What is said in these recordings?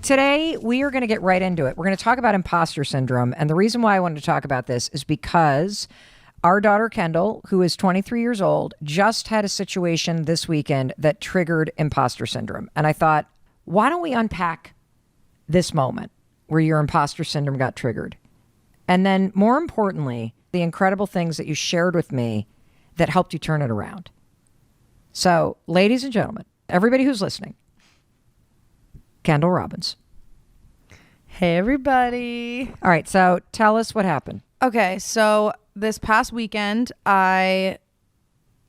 Today, we are going to get right into it. We're going to talk about imposter syndrome. And the reason why I wanted to talk about this is because our daughter, Kendall, who is 23 years old, just had a situation this weekend that triggered imposter syndrome. And I thought, why don't we unpack this moment where your imposter syndrome got triggered? And then, more importantly, the incredible things that you shared with me that helped you turn it around. So, ladies and gentlemen, everybody who's listening, Kendall Robbins. Hey, everybody. All right, so tell us what happened. Okay, so this past weekend, I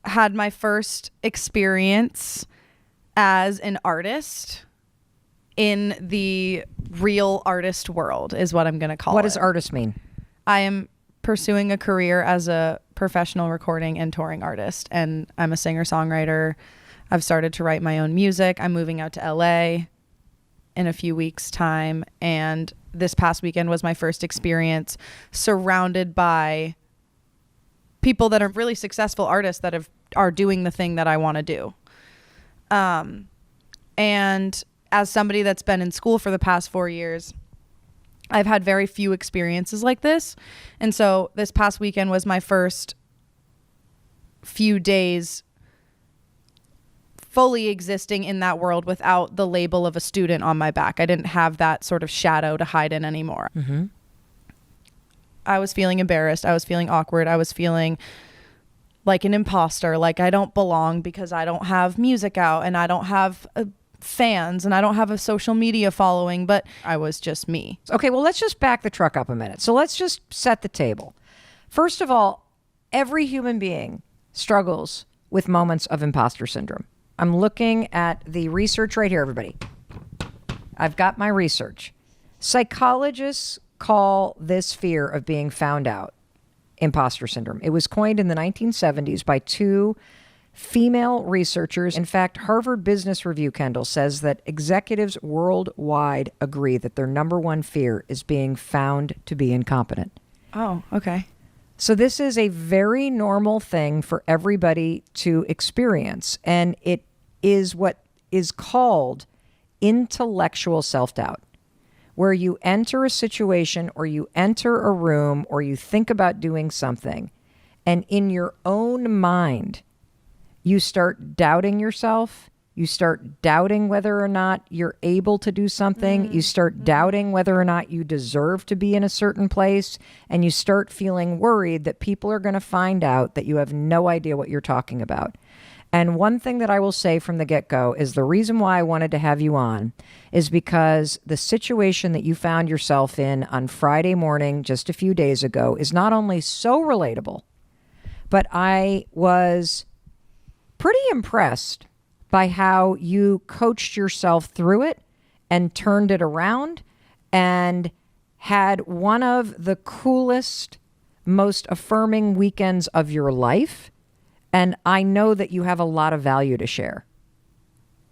had my first experience as an artist in the real artist world, is what I'm going to call it. What does artist mean? I am pursuing a career as a professional recording and touring artist, and I'm a singer-songwriter. I've started to write my own music. I'm moving out to LA in a few weeks' time, and this past weekend was my first experience surrounded by people that are really successful artists that are doing the thing that I want to do. And as somebody that's been in school for the past 4 years, I've had very few experiences like this. And so this past weekend was my first few days fully existing in that world without the label of a student on my back. I didn't have that sort of shadow to hide in anymore. Mm-hmm. I was feeling embarrassed. I was feeling awkward. I was feeling like an imposter, like I don't belong because I don't have music out and I don't have fans and I don't have a social media following, but I was just me. Okay, well, let's just back the truck up a minute. So let's just set the table. First of all, every human being struggles with moments of imposter syndrome. I'm looking at the research right here, everybody. I've got my research. Psychologists call this fear of being found out imposter syndrome. It was coined in the 1970s by two female researchers. In fact, Harvard Business Review, Kendall, says that executives worldwide agree that their number one fear is being found to be incompetent. Oh, okay. So this is a very normal thing for everybody to experience, and it is what is called intellectual self-doubt, where you enter a situation or you enter a room or you think about doing something, and in your own mind, you start doubting yourself. You start doubting whether or not you're able to do something. You start doubting whether or not you deserve to be in a certain place. And you start feeling worried that people are going to find out that you have no idea what you're talking about. And one thing that I will say from the get-go is the reason why I wanted to have you on is because the situation that you found yourself in on Friday morning just a few days ago is not only so relatable, but I was pretty impressed by how you coached yourself through it and turned it around and had one of the coolest, most affirming weekends of your life. And I know that you have a lot of value to share.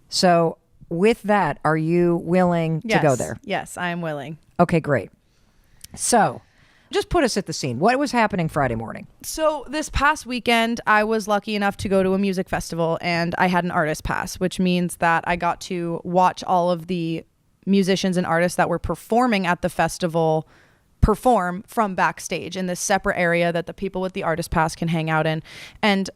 So with that, are you willing to go there? Yes, I am willing. Okay, great. So just put us at the scene. What was happening Friday morning? So this past weekend, I was lucky enough to go to a music festival and I had an artist pass, which means that I got to watch all of the musicians and artists that were performing at the festival perform from backstage in this separate area that the people with the artist pass can hang out in. And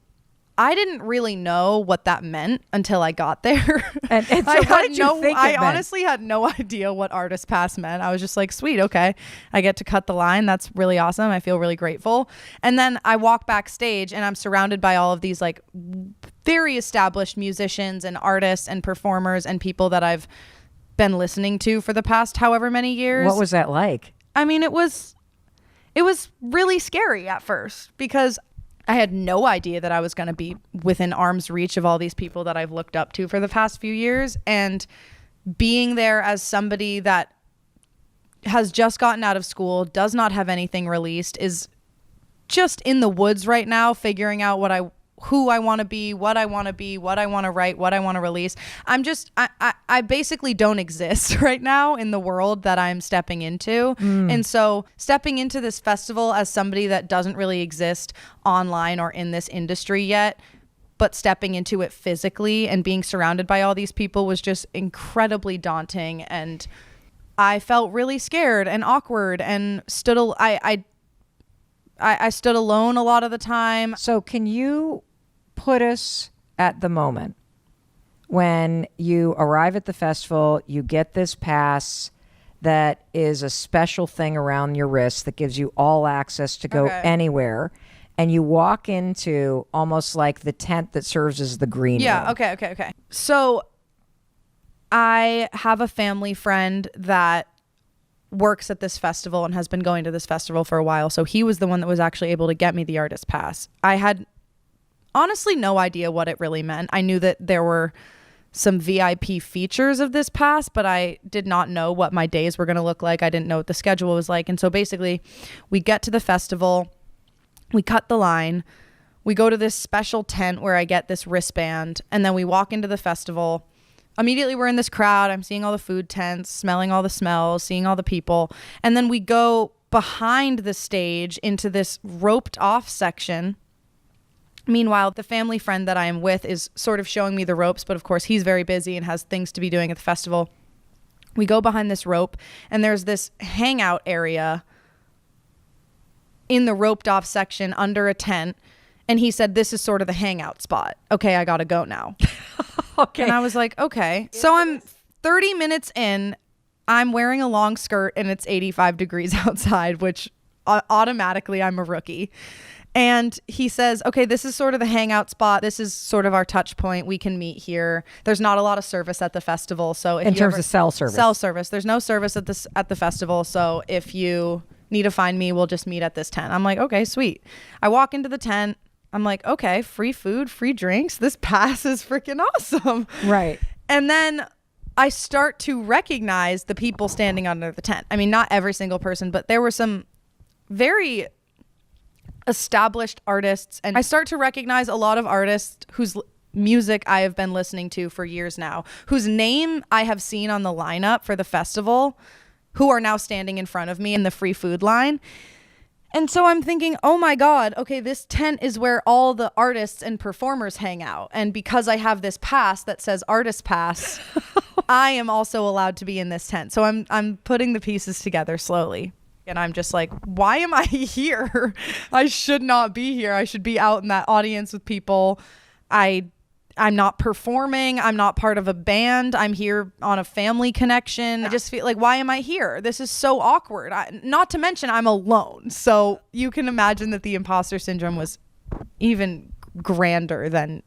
I didn't really know what that meant until I got there. And so what did you think it meant? I honestly had no idea what artist pass meant. I was just like, sweet, okay. I get to cut the line. That's really awesome. I feel really grateful. And then I walk backstage and I'm surrounded by all of these like very established musicians and artists and performers and people that I've been listening to for the past however many years. What was that like? I mean, it was really scary at first because I had no idea that I was going to be within arm's reach of all these people that I've looked up to for the past few years. And being there as somebody that has just gotten out of school, does not have anything released, is just in the woods right now, figuring out who I want to be, what I want to write, what I want to release. I basically don't exist right now in the world that I'm stepping into. And so stepping into this festival as somebody that doesn't really exist online or in this industry yet, but stepping into it physically and being surrounded by all these people was just incredibly daunting and I felt really scared and awkward and I stood alone a lot of the time. So can you put us at the moment when you arrive at the festival, you get this pass that is a special thing around your wrist that gives you all access to go anywhere, and you walk into almost like the tent that serves as the green room. Okay. So I have a family friend that works at this festival and has been going to this festival for a while. So he was the one that was actually able to get me the artist pass. I had honestly no idea what it really meant. I knew that there were some VIP features of this pass, but I did not know what my days were going to look like. I didn't know what the schedule was like. And so basically we get to the festival, we cut the line, we go to this special tent where I get this wristband, and then we walk into the festival. Immediately we're in this crowd. I'm seeing all the food tents, smelling all the smells, seeing all the people. And then we go behind the stage into this roped off section. Meanwhile, the family friend that I am with is sort of showing me the ropes, but of course he's very busy and has things to be doing at the festival. We go behind this rope, and there's this hangout area in the roped off section under a tent. And he said, this is sort of the hangout spot. Okay, I gotta go now. Okay. And I was like, okay. So I'm 30 minutes in, I'm wearing a long skirt and it's 85 degrees outside, which automatically I'm a rookie. And he says, okay, this is sort of the hangout spot. This is sort of our touch point. We can meet here. There's not a lot of service at the festival. So if in terms of cell service, there's no service at the festival. So if you need to find me, we'll just meet at this tent. I'm like, okay, sweet. I walk into the tent. I'm like, okay, free food, free drinks. This pass is freaking awesome. Right. And then I start to recognize the people standing under the tent. I mean, not every single person, but there were some very established artists. And I start to recognize a lot of artists whose music I have been listening to for years now, whose name I have seen on the lineup for the festival, who are now standing in front of me in the free food line. And so I'm thinking, oh my God, okay, this tent is where all the artists and performers hang out. And because I have this pass that says artist pass, I am also allowed to be in this tent. So I'm putting the pieces together slowly. And I'm just like, why am I here? I should not be here. I should be out in that audience with people. I'm not performing. I'm not part of a band. I'm here on a family connection. I just feel like, why am I here? This is so awkward. Not to mention I'm alone. So you can imagine that the imposter syndrome was even grander than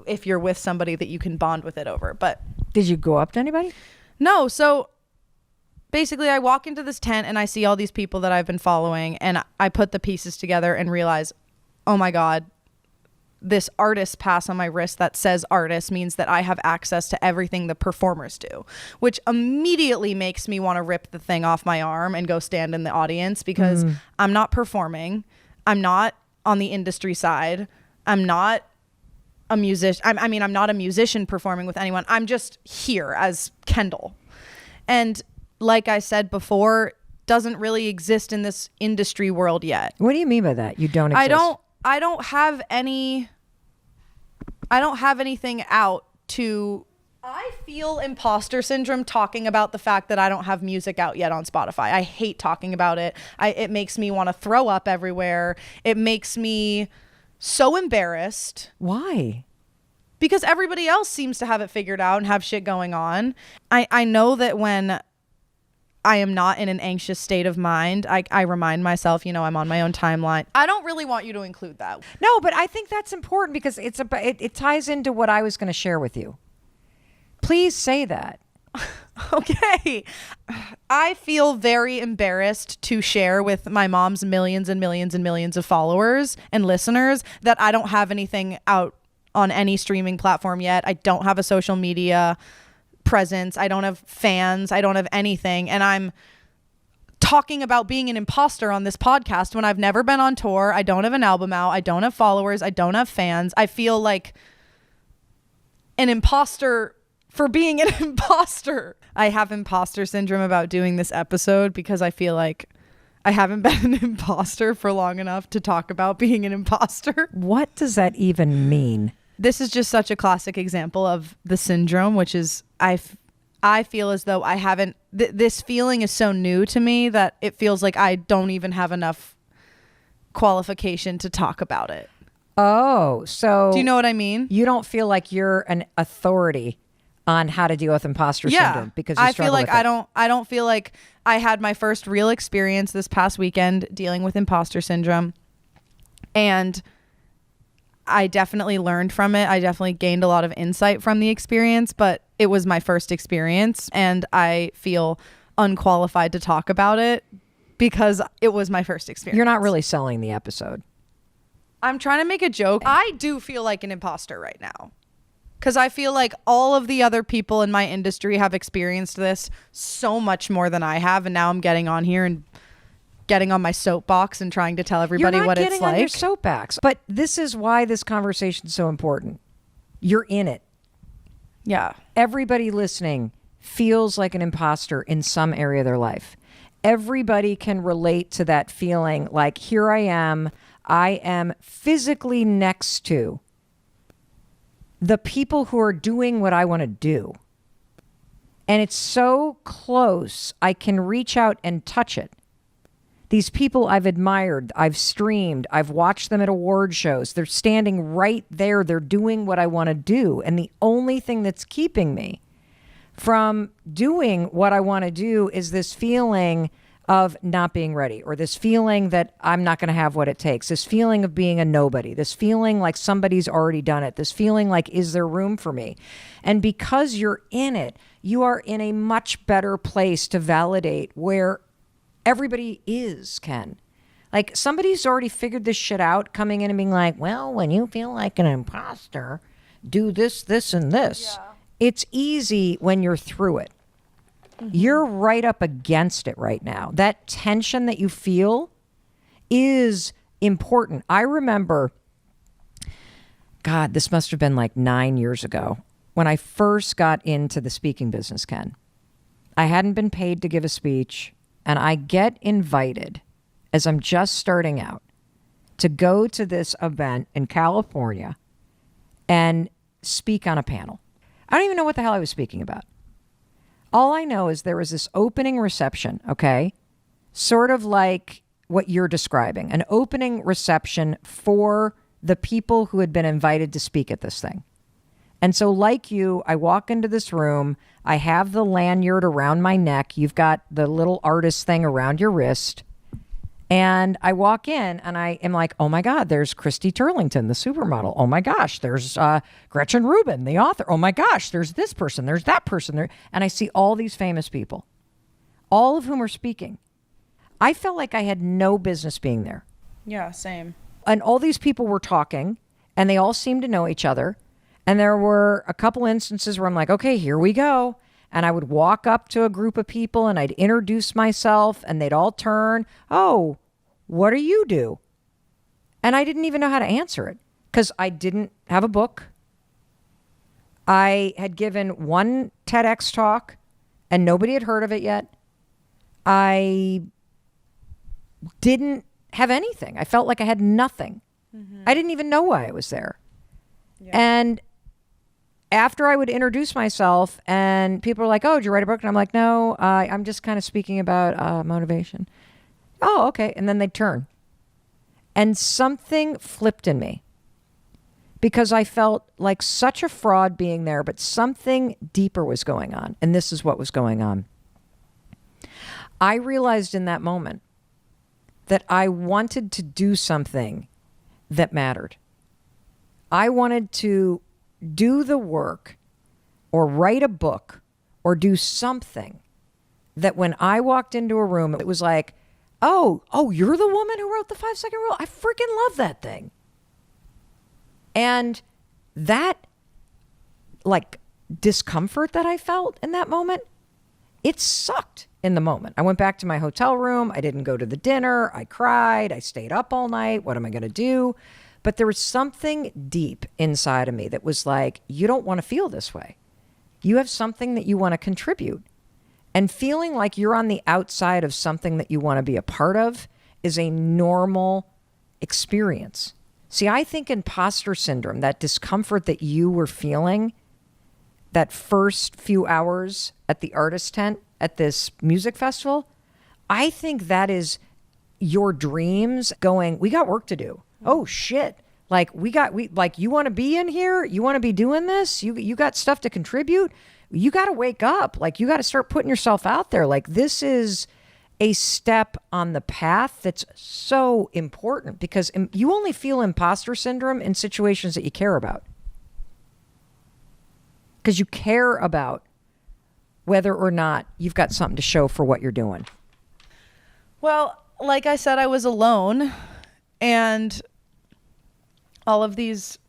if you're with somebody that you can bond with it over. But did you go up to anybody? No. So basically I walk into this tent and I see all these people that I've been following, and I put the pieces together and realize, oh my God, this artist pass on my wrist that says artist means that I have access to everything the performers do, which immediately makes me want to rip the thing off my arm and go stand in the audience, because I'm not performing. I'm not on the industry side. I'm not a musician. I'm not a musician performing with anyone. I'm just here as Kendall. And like I said before, doesn't really exist in this industry world yet. What do you mean by that? You don't exist? I don't have anything out to. I feel imposter syndrome talking about the fact that I don't have music out yet on Spotify. I hate talking about it. It makes me want to throw up everywhere. It makes me so embarrassed. Why? Because everybody else seems to have it figured out and have shit going on. I know that when I am not in an anxious state of mind, I remind myself, I'm on my own timeline. I don't really want you to include that. No, but I think that's important because it ties into what I was going to share with you. Please say that. Okay. I feel very embarrassed to share with my mom's millions and millions and millions of followers and listeners that I don't have anything out on any streaming platform yet. I don't have a social media presence. I don't have fans. I don't have anything. And I'm talking about being an imposter on this podcast when I've never been on tour. I don't have an album out. I don't have followers. I don't have fans. I feel like an imposter for being an imposter. I have imposter syndrome about doing this episode because I feel like I haven't been an imposter for long enough to talk about being an imposter. What does that even mean? This is just such a classic example of the syndrome, which is I feel as though I haven't, this feeling is so new to me that it feels like I don't even have enough qualification to talk about it. Oh, so do you know what I mean? You don't feel like you're an authority on how to deal with imposter syndrome because you I feel like with it. I don't feel like I had my first real experience this past weekend dealing with imposter syndrome, and I definitely learned from it. I definitely gained a lot of insight from the experience, but it was my first experience and I feel unqualified to talk about it because it was my first experience. You're not really selling the episode. I'm trying to make a joke. I do feel like an imposter right now because I feel like all of the other people in my industry have experienced this so much more than I have. And now I'm getting on here and getting on my soapbox and trying to tell everybody what it's like. You're not getting on your soapbox. But this is why this conversation is so important. You're in it. Yeah. Everybody listening feels like an imposter in some area of their life. Everybody can relate to that feeling like, here I am physically next to the people who are doing what I want to do. And it's so close, I can reach out and touch it. These people I've admired, I've streamed, I've watched them at award shows. They're standing right there. They're doing what I want to do. And the only thing that's keeping me from doing what I want to do is this feeling of not being ready, or this feeling that I'm not going to have what it takes, this feeling of being a nobody, this feeling like somebody's already done it, this feeling like, is there room for me? And because you're in it, you are in a much better place to validate where everybody is, Ken. Like, somebody's already figured this shit out, coming in and being like, well, when you feel like an imposter, do this, this, and this. Yeah. It's easy when you're through it. Mm-hmm. You're right up against it right now. That tension that you feel is important. I remember, God, this must have been like 9 years ago when I first got into the speaking business, Ken. I hadn't been paid to give a speech, and I get invited, as I'm just starting out, to go to this event in California and speak on a panel. I don't even know what the hell I was speaking about. All I know is there was this opening reception, okay? Sort of like what you're describing, an opening reception for the people who had been invited to speak at this thing. And so like you, I walk into this room, I have the lanyard around my neck, you've got the little artist thing around your wrist, and I walk in and I am like, oh my God, there's Christy Turlington, the supermodel. Oh my gosh, there's Gretchen Rubin, the author. Oh my gosh, there's this person, there's that person there. And I see all these famous people, all of whom are speaking. I felt like I had no business being there. Yeah, same. And all these people were talking and they all seemed to know each other. And there were a couple instances where I'm like, okay, here we go. And I would walk up to a group of people and I'd introduce myself and they'd all turn, oh, what do you do? And I didn't even know how to answer it because I didn't have a book. I had given one TEDx talk and nobody had heard of it yet. I didn't have anything. I felt like I had nothing. Mm-hmm. I didn't even know why I was there. Yeah. And after I would introduce myself and people were like, oh, did you write a book? And I'm like, no, I'm just kind of speaking about motivation. Oh, okay. And then they'd turn. And something flipped in me because I felt like such a fraud being there, but something deeper was going on. And this is what was going on. I realized in that moment that I wanted to do something that mattered. I wanted to do the work or write a book or do something that when I walked into a room, it was like, oh, you're the woman who wrote the 5-second rule? I freaking love that thing. And that like discomfort that I felt in that moment, it sucked in the moment. I went back to my hotel room. I didn't go to the dinner. I cried. I stayed up all night. What am I going to do? But there was something deep inside of me that was like, you don't want to feel this way. You have something that you want to contribute. And feeling like you're on the outside of something that you want to be a part of is a normal experience. See, I think imposter syndrome, that discomfort that you were feeling, that first few hours at the artist tent at this music festival, I think that is your dreams going, we got work to do. Oh shit. Like you want to be in here? You want to be doing this? You got stuff to contribute? You got to wake up. Like you got to start putting yourself out there. Like this is a step on the path that's so important, because you only feel imposter syndrome in situations that you care about. Because you care about whether or not you've got something to show for what you're doing. Well, like I said, I was alone, and all of these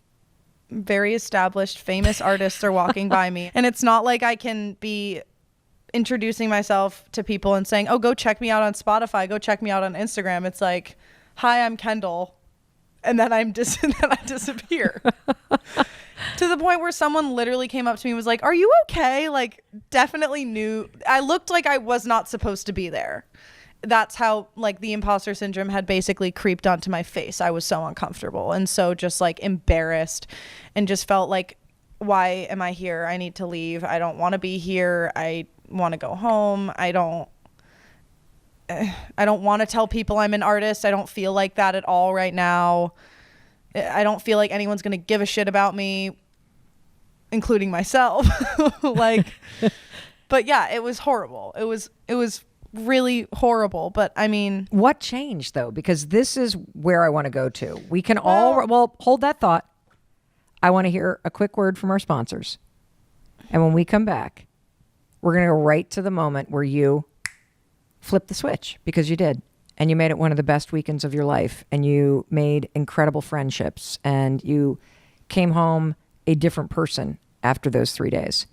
very established, famous artists are walking by me. And it's not like I can be introducing myself to people and saying, oh, go check me out on Spotify, go check me out on Instagram. It's like, hi, I'm Kendall. And then and then I disappear. To the point where someone literally came up to me and was like, are you okay? Like, definitely knew. I looked like I was not supposed to be there. That's how, like, the imposter syndrome had basically creeped onto my face. I was so uncomfortable and so just, like, embarrassed, and just felt like, why am I here? I need to leave. I don't want to be here. I want to go home. I don't want to tell people I'm an artist. I don't feel like that at all right now. I don't feel like anyone's going to give a shit about me, including myself. Like, but yeah, it was horrible. It was really horrible. But I mean, what changed though? Because this is where I want to go to. We can hold that thought. I want to hear a quick word from our sponsors. And when we come back, we're going to go right to the moment where you flip the switch, because you did. And you made it one of the best weekends of your life. And you made incredible friendships. And you came home a different person after those 3 days.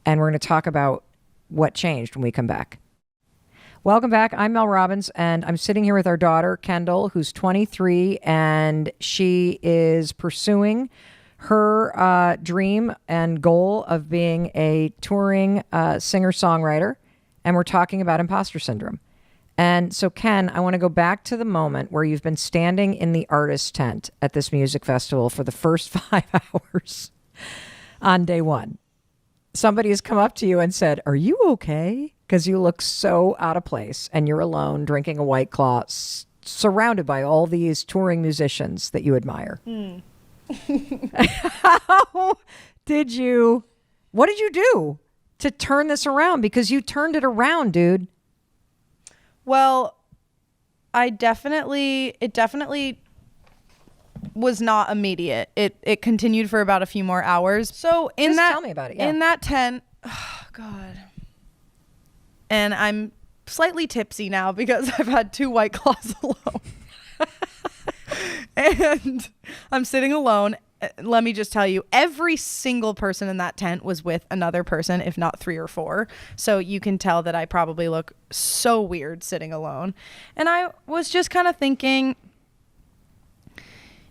And we're going to talk about what changed when we come back. Welcome back. I'm Mel Robbins, and I'm sitting here with our daughter, Kendall, who's 23, and she is pursuing her dream and goal of being a touring singer-songwriter. And we're talking about imposter syndrome. And so, Ken, I want to go back to the moment where you've been standing in the artist tent at this music festival for the first 5 hours on day one. Somebody has come up to you and said, are you okay? Because you look so out of place, and you're alone drinking a White Claw, surrounded by all these touring musicians that you admire. What did you do to turn this around? Because you turned it around, dude. Well, it definitely was not immediate. It continued for about a few more hours. So tell me about it. Yeah. In that tent, oh God. And I'm slightly tipsy now because I've had 2 White Claws alone. And I'm sitting alone. Let me just tell you, every single person in that tent was with another person, if not 3 or 4. So you can tell that I probably look so weird sitting alone. And I was just kind of thinking,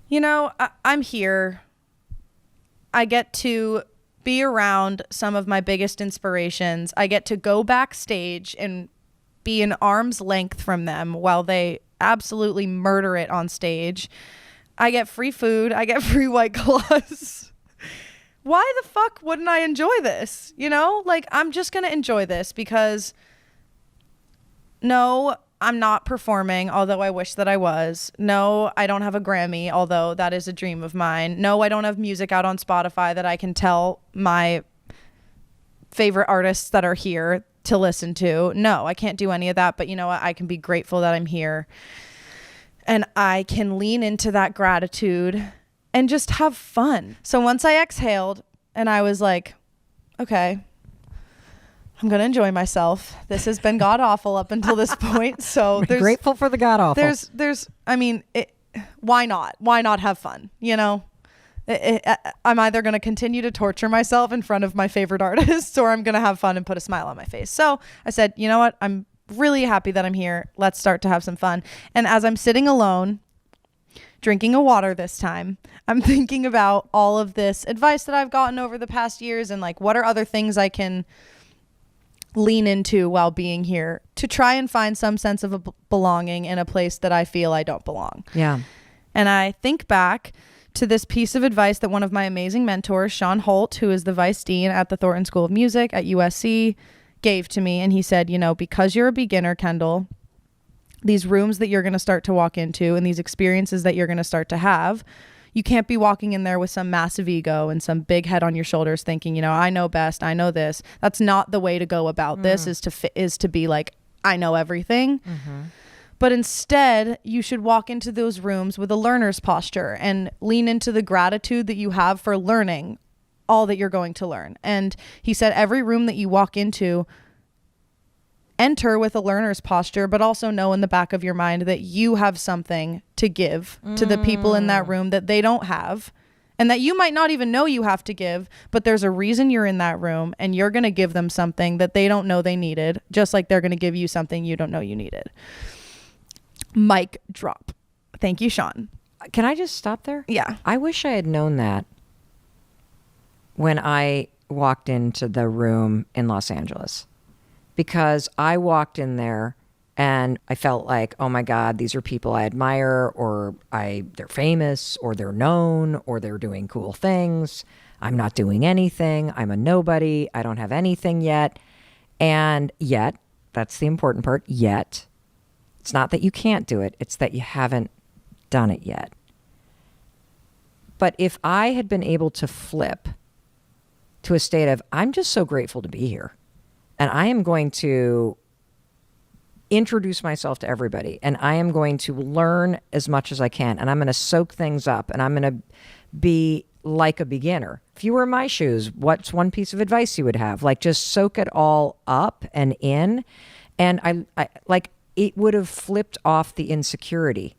you know, I'm here. I get to be around some of my biggest inspirations. I get to go backstage and be an arm's length from them while they absolutely murder it on stage. I get free food. I get free White Claws. Why the fuck wouldn't I enjoy this? You know, like, I'm just going to enjoy this because no, I'm not performing, although I wish that I was. No, I don't have a Grammy, although that is a dream of mine. No, I don't have music out on Spotify that I can tell my favorite artists that are here to listen to. No, I can't do any of that. But you know what? I can be grateful that I'm here. And I can lean into that gratitude and just have fun. So once I exhaled and I was like, okay, I'm going to enjoy myself. This has been god awful up until this point. So there's grateful for the god awful. I mean, why not? Why not have fun? You know, I'm either going to continue to torture myself in front of my favorite artists, or I'm going to have fun and put a smile on my face. So I said, you know what? I'm really happy that I'm here. Let's start to have some fun. And as I'm sitting alone, drinking a water this time, I'm thinking about all of this advice that I've gotten over the past years, and like, what are other things I can lean into while being here to try and find some sense of belonging in a place that I feel I don't belong. Yeah. And I think back to this piece of advice that one of my amazing mentors, Sean Holt, who is the vice dean at the Thornton School of Music at USC, gave to me. And he said, because you're a beginner, Kendall, these rooms that you're going to start to walk into and these experiences that you're going to start to have, you can't be walking in there with some massive ego and some big head on your shoulders thinking, I know best, I know this. That's not the way to go about this, is to be like, I know everything. But instead, you should walk into those rooms with a learner's posture and lean into the gratitude that you have for learning all that you're going to learn. And he said, every room that you walk into, enter with a learner's posture, but also know in the back of your mind that you have something to give to the people in that room that they don't have, and that you might not even know you have to give, but there's a reason you're in that room, and you're going to give them something that they don't know they needed, just like they're going to give you something you don't know you needed. Mic drop. Thank you, Sean. Can I just stop there? Yeah. I wish I had known that when I walked into the room in Los Angeles, because I walked in there and I felt like, oh my God, these are people I admire, or they're famous, or they're known, or they're doing cool things. I'm not doing anything. I'm a nobody. I don't have anything yet. And yet, that's the important part, yet. It's not that you can't do it. It's that you haven't done it yet. But if I had been able to flip to a state of, I'm just so grateful to be here, and I am going to introduce myself to everybody, and I am going to learn as much as I can, and I'm going to soak things up, and I'm going to be like a beginner. If you were in my shoes, what's one piece of advice you would have? Like, just soak it all up and in. And I like, it would have flipped off the insecurity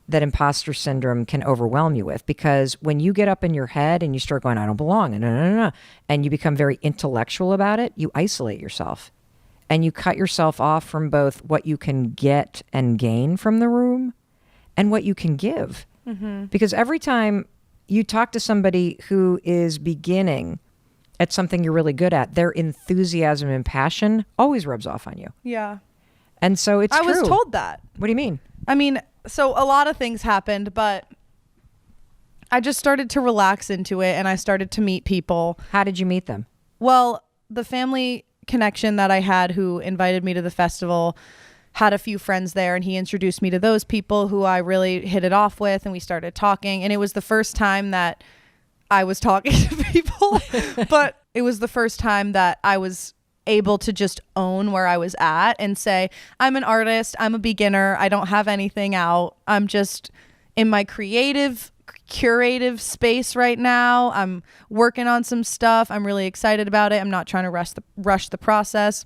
that imposter syndrome can overwhelm you with, because when you get up in your head and you start going, I don't belong, and you become very intellectual about it, you isolate yourself and you cut yourself off from both what you can get and gain from the room and what you can give. Because every time you talk to somebody who is beginning at something you're really good at, their enthusiasm and passion always rubs off on you. Yeah. And so it's true. I was told that. What do you mean? I mean, so a lot of things happened, but I just started to relax into it, and I started to meet people. How did you meet them? Well, the family connection that I had who invited me to the festival had a few friends there, and he introduced me to those people who I really hit it off with, and we started talking. And it was the first time that I was talking to people, but it was the first time that I was able to just own where I was at and say, I'm an artist, I'm a beginner, I don't have anything out, I'm just in my curative space right now, I'm working on some stuff, I'm really excited about it, I'm not trying to rush the process.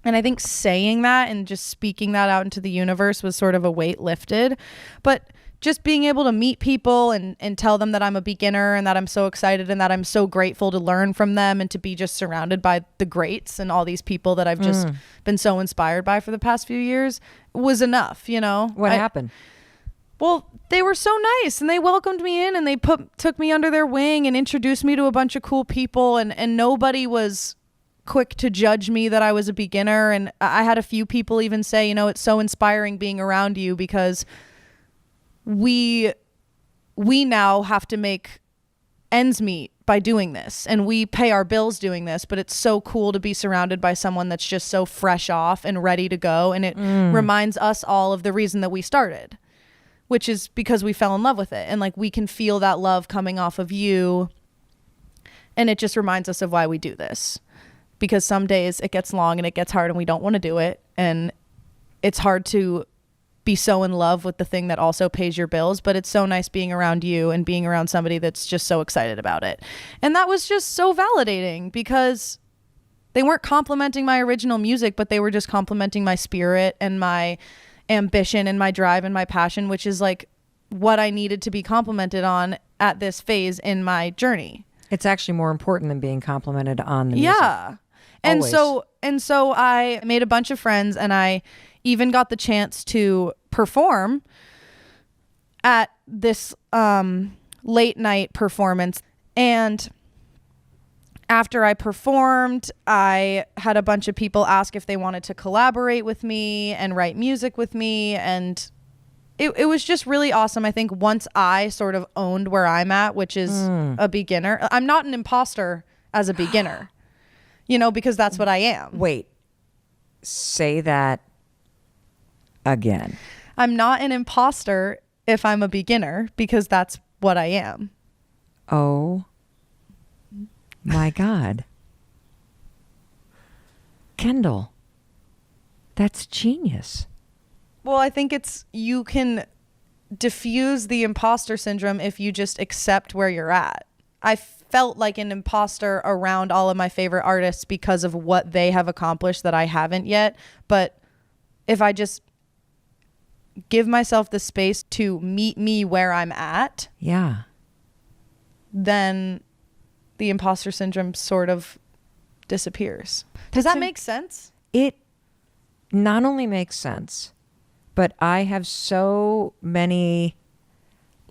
And I think saying that and just speaking that out into the universe was sort of a weight lifted. But just being able to meet people and tell them that I'm a beginner and that I'm so excited and that I'm so grateful to learn from them and to be just surrounded by the greats and all these people that I've just been so inspired by for the past few years was enough, What happened? Well, they were so nice, and they welcomed me in, and they took me under their wing and introduced me to a bunch of cool people, and nobody was quick to judge me that I was a beginner. And I had a few people even say, it's so inspiring being around you, because we now have to make ends meet by doing this, and we pay our bills doing this, but it's so cool to be surrounded by someone that's just so fresh off and ready to go. And it reminds us all of the reason that we started, which is because we fell in love with it. And like, we can feel that love coming off of you. And it just reminds us of why we do this, because some days it gets long and it gets hard and we don't want to do it. And it's hard to be so in love with the thing that also pays your bills, but it's so nice being around you and being around somebody that's just so excited about it. And that was just so validating, because they weren't complimenting my original music, but they were just complimenting my spirit and my ambition and my drive and my passion, which is like what I needed to be complimented on at this phase in my journey. It's actually more important than being complimented on the music. Yeah. And so I made a bunch of friends, and I even got the chance to perform at this late night performance. And after I performed, I had a bunch of people ask if they wanted to collaborate with me and write music with me. And it was just really awesome. I think once I sort of owned where I'm at, which is a beginner, I'm not an imposter as a beginner, you know, because that's what I am. Wait, say that again. I'm not an imposter if I'm a beginner, because that's what I am. Oh my God. Kendall, that's genius. Well, I think you can diffuse the imposter syndrome if you just accept where you're at. I felt like an imposter around all of my favorite artists because of what they have accomplished that I haven't yet. But if I just give myself the space to meet me where I'm at, yeah, then the imposter syndrome sort of disappears. Does that make sense? It not only makes sense, but I have so many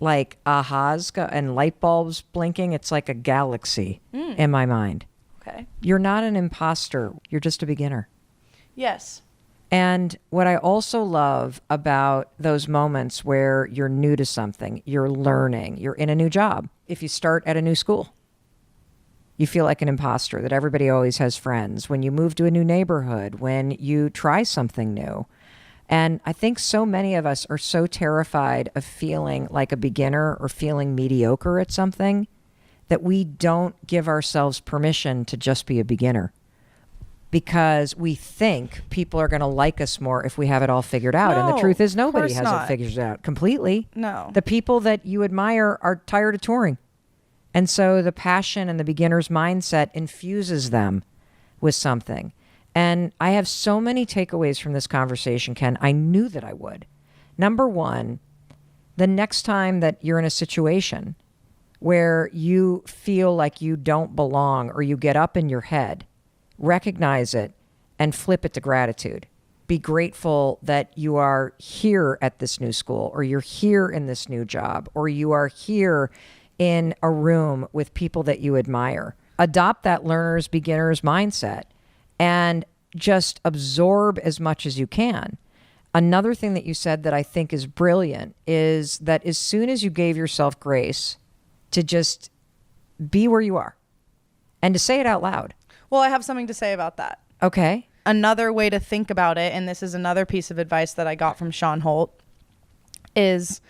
like ahas and light bulbs blinking. It's like a galaxy in my mind. Okay. You're not an imposter. You're just a beginner. Yes. And what I also love about those moments where you're new to something, you're learning, you're in a new job. If you start at a new school, you feel like an imposter, that everybody always has friends. When you move to a new neighborhood, when you try something new. And I think so many of us are so terrified of feeling like a beginner or feeling mediocre at something that we don't give ourselves permission to just be a beginner, because we think people are going to like us more if we have it all figured out. And the No, truth is nobody course has not. it figured out completely. No. The people that you admire are tired of touring. And so the passion and the beginner's mindset infuses them with something. And I have so many takeaways from this conversation, Ken. I knew that I would. Number one, the next time that you're in a situation where you feel like you don't belong or you get up in your head, recognize it and flip it to gratitude. Be grateful that you are here at this new school, or you're here in this new job, or you are here in a room with people that you admire. Adopt that learner's beginner's mindset and just absorb as much as you can. Another thing that you said that I think is brilliant is that as soon as you gave yourself grace to just be where you are and to say it out loud. Well, I have something to say about that. Okay. Another way to think about it, and this is another piece of advice that I got from Sean Holt, is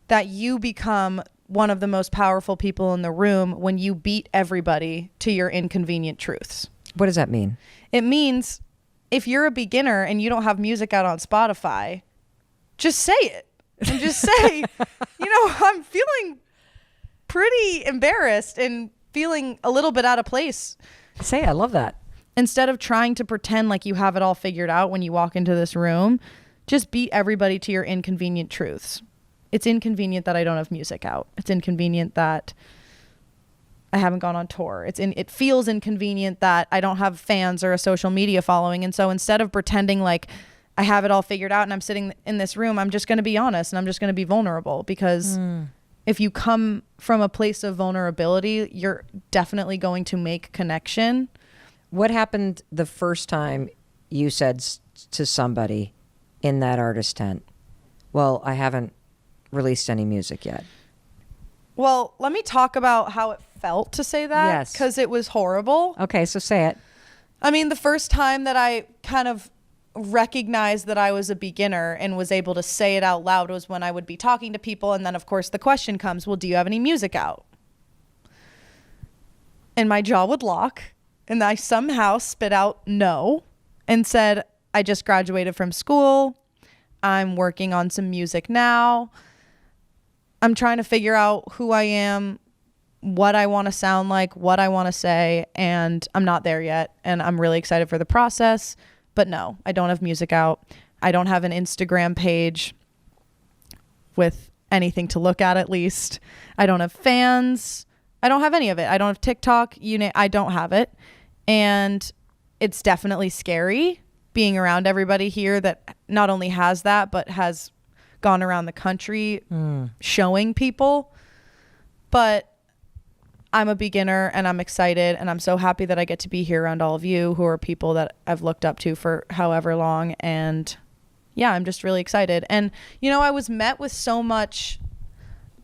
that you become one of the most powerful people in the room when you beat everybody to your inconvenient truths. What does that mean? It means if you're a beginner and you don't have music out on Spotify, just say it. And just say, I'm feeling pretty embarrassed and feeling a little bit out of place. Say, I love that. Instead of trying to pretend like you have it all figured out when you walk into this room, just beat everybody to your inconvenient truths. It's inconvenient that I don't have music out. It's inconvenient that I haven't gone on tour. It feels inconvenient that I don't have fans or a social media following. And so instead of pretending like I have it all figured out and I'm sitting in this room, I'm just going to be honest and I'm just going to be vulnerable, because if you come from a place of vulnerability, you're definitely going to make connection. What happened the first time you said to somebody in that artist tent, well, I haven't released any music yet? Well, let me talk about how it felt to say that. Yes. Because it was horrible. Okay, so say it. I mean, the first time that I kind of recognized that I was a beginner and was able to say it out loud was when I would be talking to people. And then, of course, the question comes, well, do you have any music out? And my jaw would lock. And I somehow spit out no and said, I just graduated from school. I'm working on some music now. I'm trying to figure out who I am, what I want to sound like, what I want to say, and I'm not there yet. And I'm really excited for the process. But no, I don't have music out. I don't have an Instagram page with anything to look at least. I don't have fans. I don't have any of it. I don't have TikTok. I don't have it. And it's definitely scary being around everybody here that not only has that, but has gone around the country showing people. But I'm a beginner and I'm excited, and I'm so happy that I get to be here around all of you who are people that I've looked up to for however long, and yeah, I'm just really excited. And, you know, I was met with so much,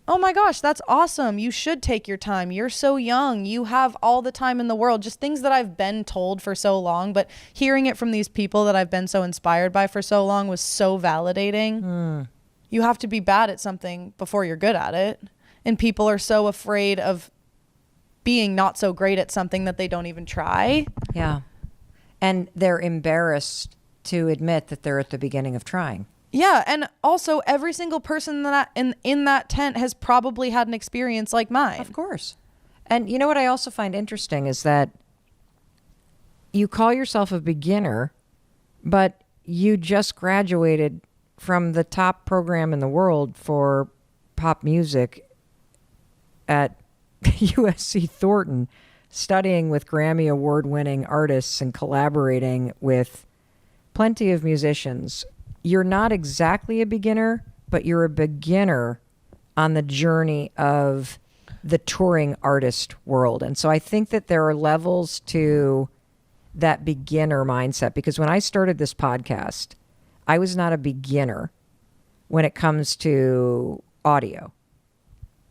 oh my gosh, that's awesome. You should take your time. You're so young. You have all the time in the world. Just things that I've been told for so long. But hearing it from these people that I've been so inspired by for so long was so validating. You have to be bad at something before you're good at it. And people are so afraid of being not so great at something that they don't even try. Yeah. And they're embarrassed to admit that they're at the beginning of trying. Yeah, and also every single person that in that tent has probably had an experience like mine. Of course. And you know what I also find interesting is that you call yourself a beginner, but you just graduated from the top program in the world for pop music at USC Thornton, studying with Grammy award-winning artists and collaborating with plenty of musicians. You're not exactly a beginner, but you're a beginner on the journey of the touring artist world. And so I think that there are levels to that beginner mindset, because when I started this podcast, I was not a beginner when it comes to audio.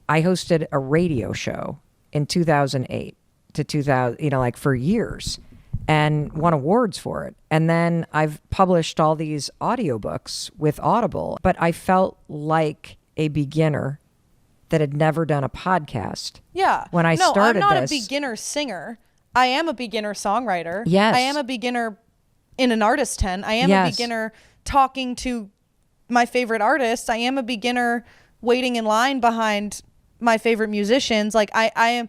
I hosted a radio show in 2008 to 2000, like for years, and won awards for it. And then I've published all these audiobooks with Audible, but I felt like a beginner that had never done a podcast. Yeah. When I started I'm not this. a beginner singer. I am a beginner songwriter. Yes. I am a beginner in an artist tent. I am Yes. a beginner talking to my favorite artists. I am a beginner waiting in line behind my favorite musicians. Like I am,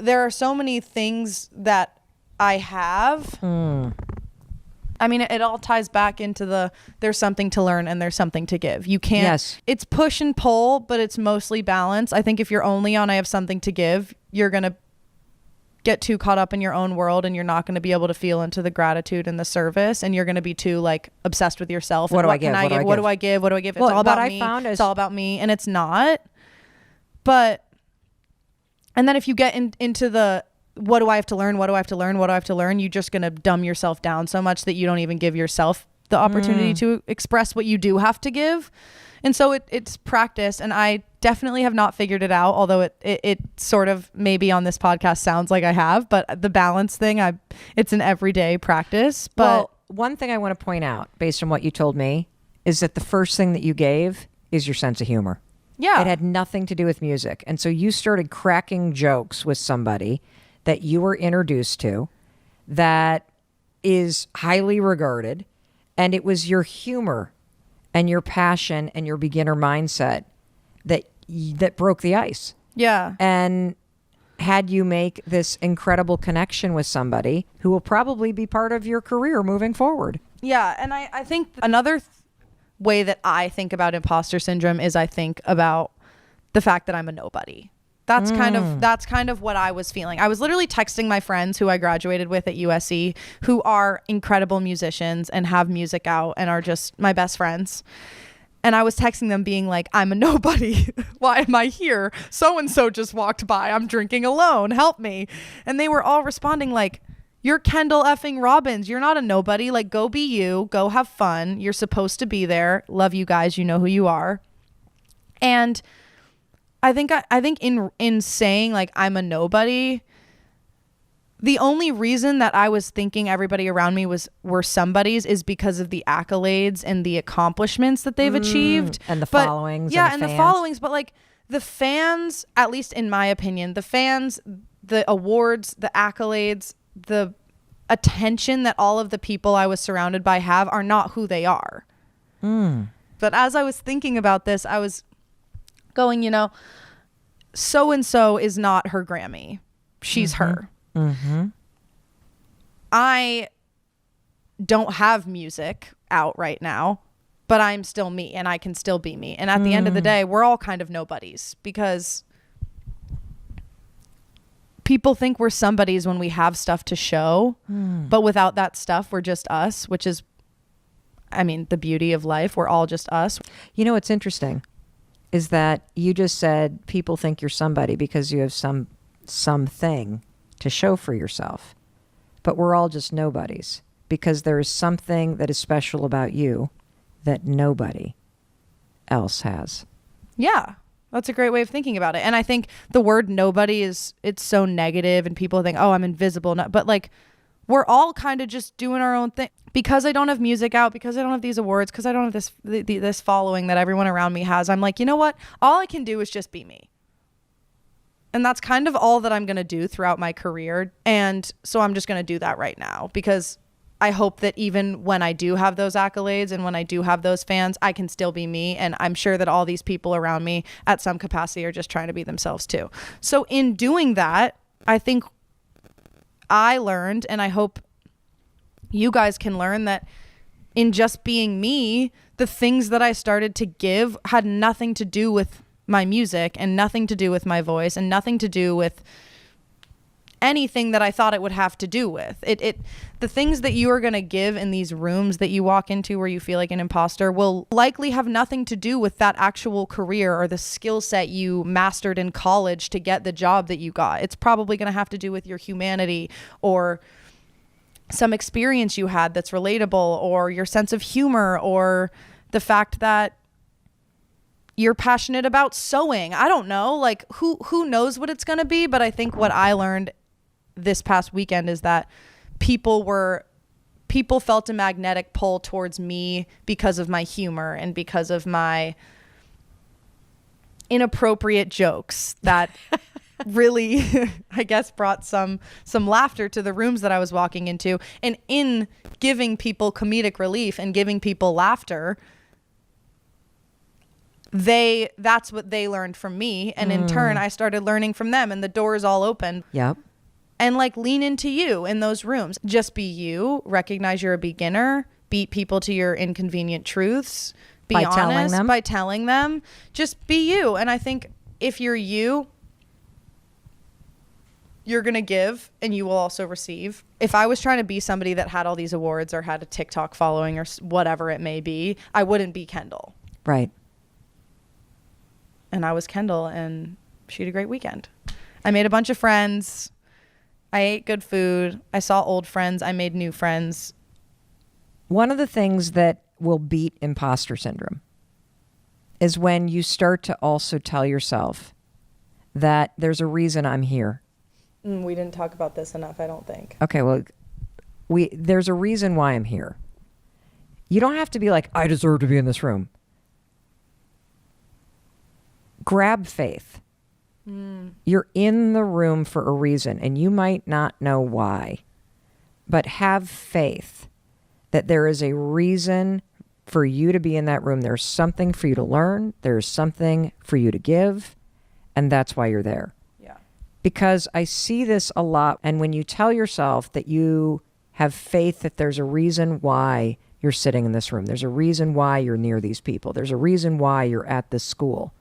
there are so many things that I have. I mean, it all ties back into there's something to learn and there's something to give. You can't, Yes. It's push and pull, but it's mostly balance. I think if you're only on I have something to give, you're going to get too caught up in your own world, and you're not going to be able to feel into the gratitude and the service, and you're going to be too like obsessed with yourself. What and do I give? can I give? What do I give? What do I give? It's Well, all about what I me. found is- It's all about me, and it's not. But, and then if you get into the what do I have to learn? What do I have to learn? What do I have to learn? You're just going to dumb yourself down so much that you don't even give yourself the opportunity to express what you do have to give. And so it's practice, and I definitely have not figured it out, although it sort of maybe on this podcast sounds like I have, but the balance thing, it's an everyday practice. But Well, one thing I want to point out based on what you told me is that the first thing that you gave is your sense of humor. yeah, It had nothing to do with music. And so you started cracking jokes with somebody that you were introduced to that is highly regarded. And it was your humor and your passion and your beginner mindset that broke the ice yeah. and had you make this incredible connection with somebody who will probably be part of your career moving forward. Yeah, and I think another way that I think about imposter syndrome is I think about the fact that I'm a nobody. That's kind of what I was feeling. I was literally texting my friends who I graduated with at USC, who are incredible musicians and have music out and are just my best friends. And I was texting them being like, I'm a nobody. Why am I here? So-and-so just walked by. I'm drinking alone. Help me. And they were all responding like, you're Kendall effing Robbins. You're not a nobody. Like, go be you. Go have fun. You're supposed to be there. Love you guys. You know who you are. And I think in saying like I'm a nobody, the only reason that I was thinking everybody around me were somebodies is because of the accolades and the accomplishments that they've achieved And the But- followings. Yeah, and the fans. followings, but like the fans, at least in my opinion, the fans, the awards, the accolades, the attention that all of the people I was surrounded by have are not who they are. But as I was thinking about this, I was going, so-and-so is not her Grammy. She's her. I don't have music out right now, but I'm still me and I can still be me. And at the end of the day, we're all kind of nobodies because people think we're somebodies when we have stuff to show, but without that stuff, we're just us, which is, I mean, the beauty of life. We're all just us. You know what's interesting is that you just said people think you're somebody because you have something to show for yourself. But we're all just nobodies because there is something that is special about you that nobody else has. Yeah. That's a great way of thinking about it. And I think the word nobody it's so negative and people think, oh, I'm invisible. But like, we're all kind of just doing our own thing. Because I don't have music out, because I don't have these awards, because I don't have this following that everyone around me has, I'm like, you know what? All I can do is just be me. And that's kind of all that I'm going to do throughout my career. And so I'm just going to do that right now, because I hope that even when I do have those accolades and when I do have those fans, I can still be me. And I'm sure that all these people around me at some capacity are just trying to be themselves too. So in doing that, I think I learned, and I hope you guys can learn, that in just being me, the things that I started to give had nothing to do with my music and nothing to do with my voice and nothing to do with anything that I thought it would have to do with it. The things that you are going to give in these rooms that you walk into where you feel like an imposter will likely have nothing to do with that actual career or the skill set you mastered in college to get the job that you got. It's probably going to have to do with your humanity or some experience you had that's relatable, or your sense of humor, or the fact that you're passionate about sewing. I don't know, like who knows what it's going to be, but I think what I learned this past weekend is that people felt a magnetic pull towards me because of my humor and because of my inappropriate jokes that really, I guess, brought some laughter to the rooms that I was walking into. And in giving people comedic relief and giving people laughter, that's what they learned from me. And in turn, I started learning from them, and the doors all opened. Yep. And like, lean into you in those rooms. Just be you. Recognize you're a beginner. Beat people to your inconvenient truths. Be honest by telling them. Just be you. And I think if you're you, you're going to give and you will also receive. If I was trying to be somebody that had all these awards or had a TikTok following or whatever it may be, I wouldn't be Kendall. Right. And I was Kendall, and she had a great weekend. I made a bunch of friends. I ate good food. I saw old friends. I made new friends. One of the things that will beat imposter syndrome is when you start to also tell yourself that there's a reason I'm here. We didn't talk about this enough, I don't think. Okay, well, there's a reason why I'm here. You don't have to be like, I deserve to be in this room. Grab faith. You're in the room for a reason, and you might not know why, but have faith that there is a reason for you to be in that room. There's something for you to learn. There's something for you to give, and that's why you're there. Yeah. Because I see this a lot, and when you tell yourself that you have faith that there's a reason why you're sitting in this room, there's a reason why you're near these people, there's a reason why you're at this school.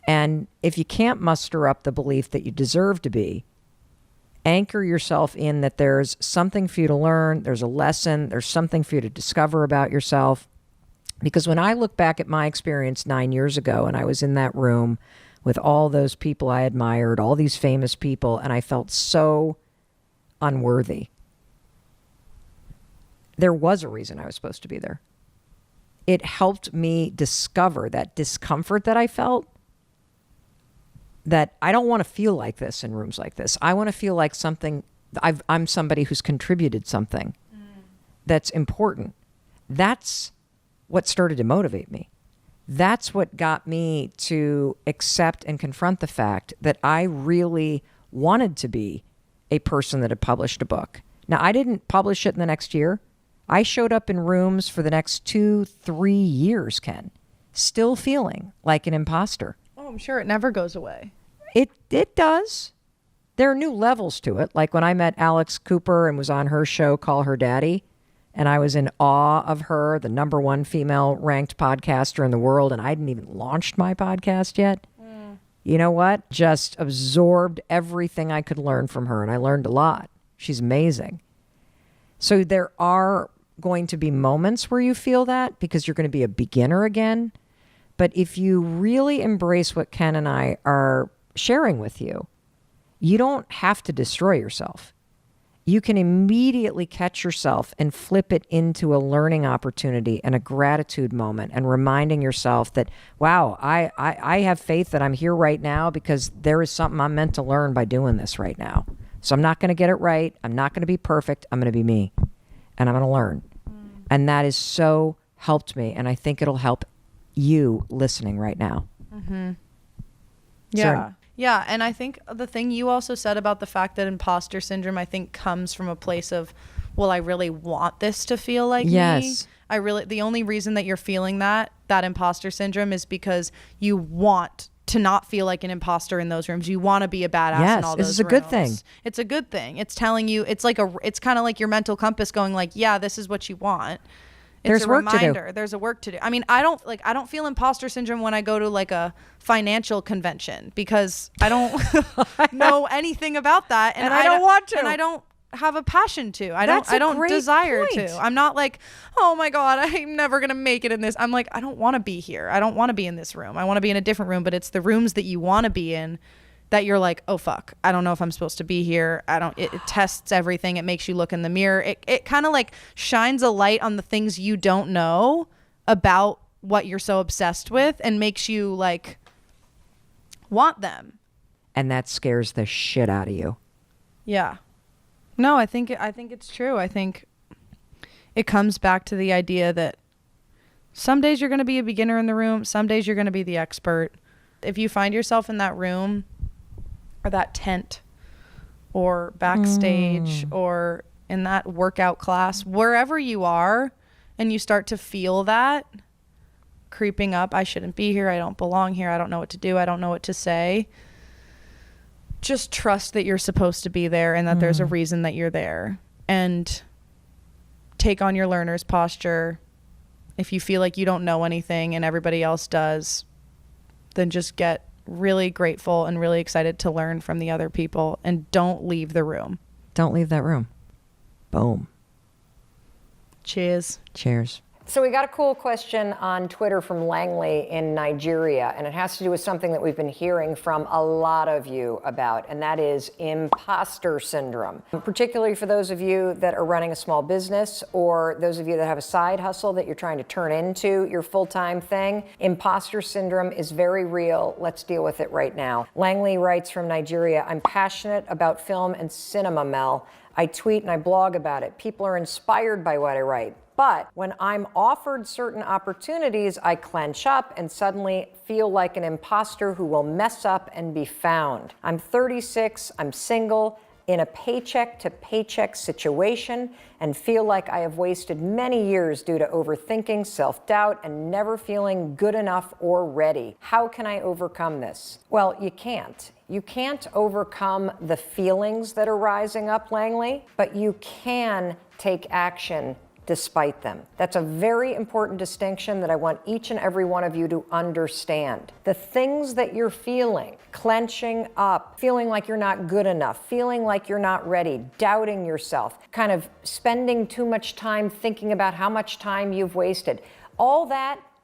And if you can't muster up the belief that you deserve to be, anchor yourself in that there's something for you to learn, there's a lesson, there's something for you to discover about yourself. Because when I look back at my experience 9 years ago, and I was in that room with all those people I admired, all these famous people, and I felt so unworthy, there was a reason I was supposed to be there. It helped me discover that discomfort that I felt, that I don't want to feel like this in rooms like this. I want to feel like I'm somebody who's contributed something that's important. That's what started to motivate me. That's what got me to accept and confront the fact that I really wanted to be a person that had published a book. Now, I didn't publish it in the next year. I showed up in rooms for the next 2-3 years, Ken, still feeling like an imposter. Oh, I'm sure it never goes away. It does. There are new levels to it. Like when I met Alex Cooper and was on her show, Call Her Daddy, and I was in awe of her, the #1 female ranked podcaster in the world, and I hadn't even launched my podcast yet. You know what? Just absorbed everything I could learn from her, and I learned a lot. She's amazing. So there are going to be moments where you feel that because you're going to be a beginner again. But if you really embrace what Ken and I are sharing with you, you don't have to destroy yourself. you can immediately catch yourself and flip it into a learning opportunity and a gratitude moment, and reminding yourself that, wow, I have faith that I'm here right now because there is something I'm meant to learn by doing this right now. So I'm not going to get it right. I'm not going to be perfect. I'm going to be me, and I'm going to learn. And that has so helped me. And I think it'll help you listening right now. Yeah. Yeah. And I think the thing you also said about the fact that imposter syndrome, I think, comes from a place of, well, I really want this to feel like me. The only reason that you're feeling that imposter syndrome is because you want to not feel like an imposter in those rooms. You want to be a badass in all those rooms. This is a good thing. It's a good thing. It's telling you, it's kind of like your mental compass going like, yeah, this is what you want. There's work to do. There's a work to do. I mean, I don't feel imposter syndrome when I go to like a financial convention because I don't know anything about that, and I don't want to, and I don't have a passion to. I don't desire to. I'm not like, oh my God, I'm never gonna make it in this. I'm like, I don't want to be here. I don't want to be in this room. I want to be in a different room. But it's the rooms that you want to be in that you're like, oh fuck, I don't know if I'm supposed to be here. It tests everything. It makes you look in the mirror. It kind of like shines a light on the things you don't know about what you're so obsessed with and makes you like want them. And that scares the shit out of you. Yeah. No, I think it's true. I think it comes back to the idea that some days you're going to be a beginner in the room. Some days you're going to be the expert. If you find yourself in that room or that tent or backstage or in that workout class, wherever you are, and you start to feel that creeping up, I shouldn't be here, I don't belong here, I don't know what to do, I don't know what to say, just trust that you're supposed to be there and that there's a reason that you're there, and take on your learner's posture. If you feel like you don't know anything and everybody else does, then just get really grateful and really excited to learn from the other people, and don't leave the room. Don't leave that room. Boom. Cheers. Cheers. So we got a cool question on Twitter from Langley in Nigeria, and it has to do with something that we've been hearing from a lot of you about, and that is imposter syndrome. Particularly for those of you that are running a small business, or those of you that have a side hustle that you're trying to turn into your full-time thing. Imposter syndrome is very real. Let's deal with it right now. Langley writes from Nigeria, I'm passionate about film and cinema, Mel. I tweet and I blog about it. People are inspired by what I write. But when I'm offered certain opportunities, I clench up and suddenly feel like an imposter who will mess up and be found. I'm 36, I'm single, in a paycheck to paycheck situation, and feel like I have wasted many years due to overthinking, self-doubt, and never feeling good enough or ready. How can I overcome this? Well, you can't. You can't overcome the feelings that are rising up, Langley, but you can take action despite them. That's a very important distinction that I want each and every one of you to understand. The things that you're feeling, clenching up, feeling like you're not good enough, feeling like you're not ready, doubting yourself, kind of spending too much time thinking about how much time you've wasted, all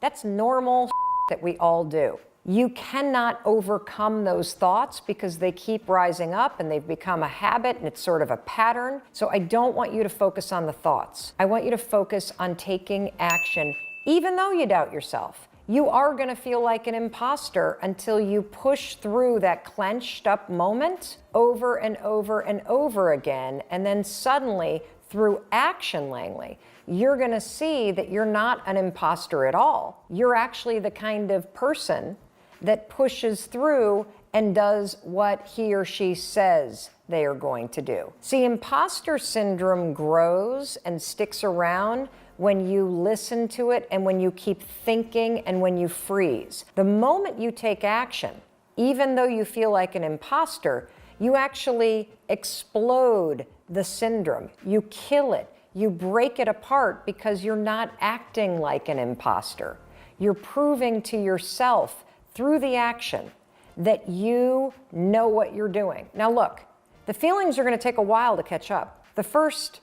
that's normal that we all do. You cannot overcome those thoughts because they keep rising up and they've become a habit and it's sort of a pattern. So I don't want you to focus on the thoughts. I want you to focus on taking action, even though you doubt yourself. You are going to feel like an imposter until you push through that clenched up moment over and over and over again. And then suddenly, through action, Langley, you're going to see that you're not an imposter at all. You're actually the kind of person that pushes through and does what he or she says they are going to do. See, imposter syndrome grows and sticks around when you listen to it and when you keep thinking and when you freeze. The moment you take action, even though you feel like an imposter, you actually explode the syndrome. You kill it. You break it apart because you're not acting like an imposter. You're proving to yourself through the action that you know what you're doing. Now look, the feelings are going to take a while to catch up. The first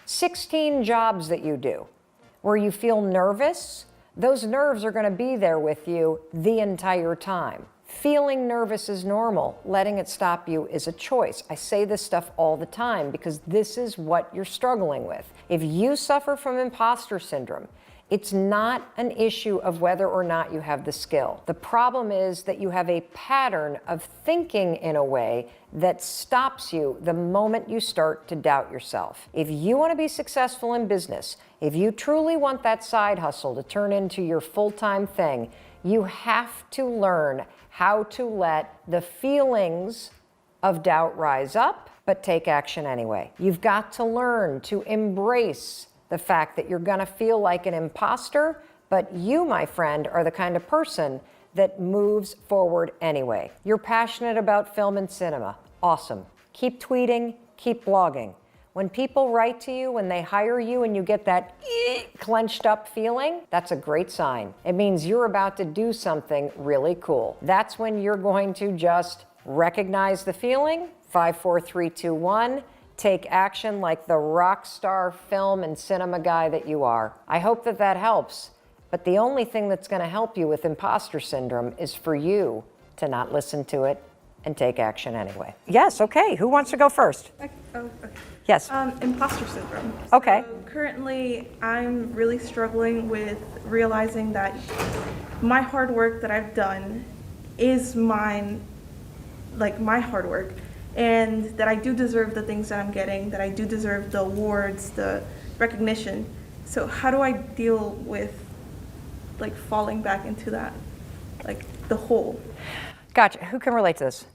16 jobs that you do where you feel nervous, those nerves are going to be there with you the entire time. Feeling nervous is normal. Letting it stop you is a choice. I say this stuff all the time because this is what you're struggling with. If you suffer from imposter syndrome, it's not an issue of whether or not you have the skill. The problem is that you have a pattern of thinking in a way that stops you the moment you start to doubt yourself. If you want to be successful in business, if you truly want that side hustle to turn into your full-time thing, you have to learn how to let the feelings of doubt rise up, but take action anyway. You've got to learn to embrace the fact that you're gonna feel like an imposter, but you, my friend, are the kind of person that moves forward anyway. You're passionate about film and cinema. Awesome. Keep tweeting, keep blogging. When people write to you, when they hire you and you get that clenched up feeling, that's a great sign. It means you're about to do something really cool. That's when you're going to just recognize the feeling, 5, 4, 3, 2, 1, take action like the rock star film and cinema guy that you are. I hope that that helps, but the only thing that's gonna help you with imposter syndrome is for you to not listen to it and take action anyway. Yes, okay, who wants to go first? Okay. Yes. Imposter syndrome. Okay. So currently, I'm really struggling with realizing that my hard work that I've done is mine, like my hard work, and that I do deserve the things that I'm getting, that I do deserve the awards, the recognition. So how do I deal with like falling back into that, like the hole? Gotcha. Who can relate to this?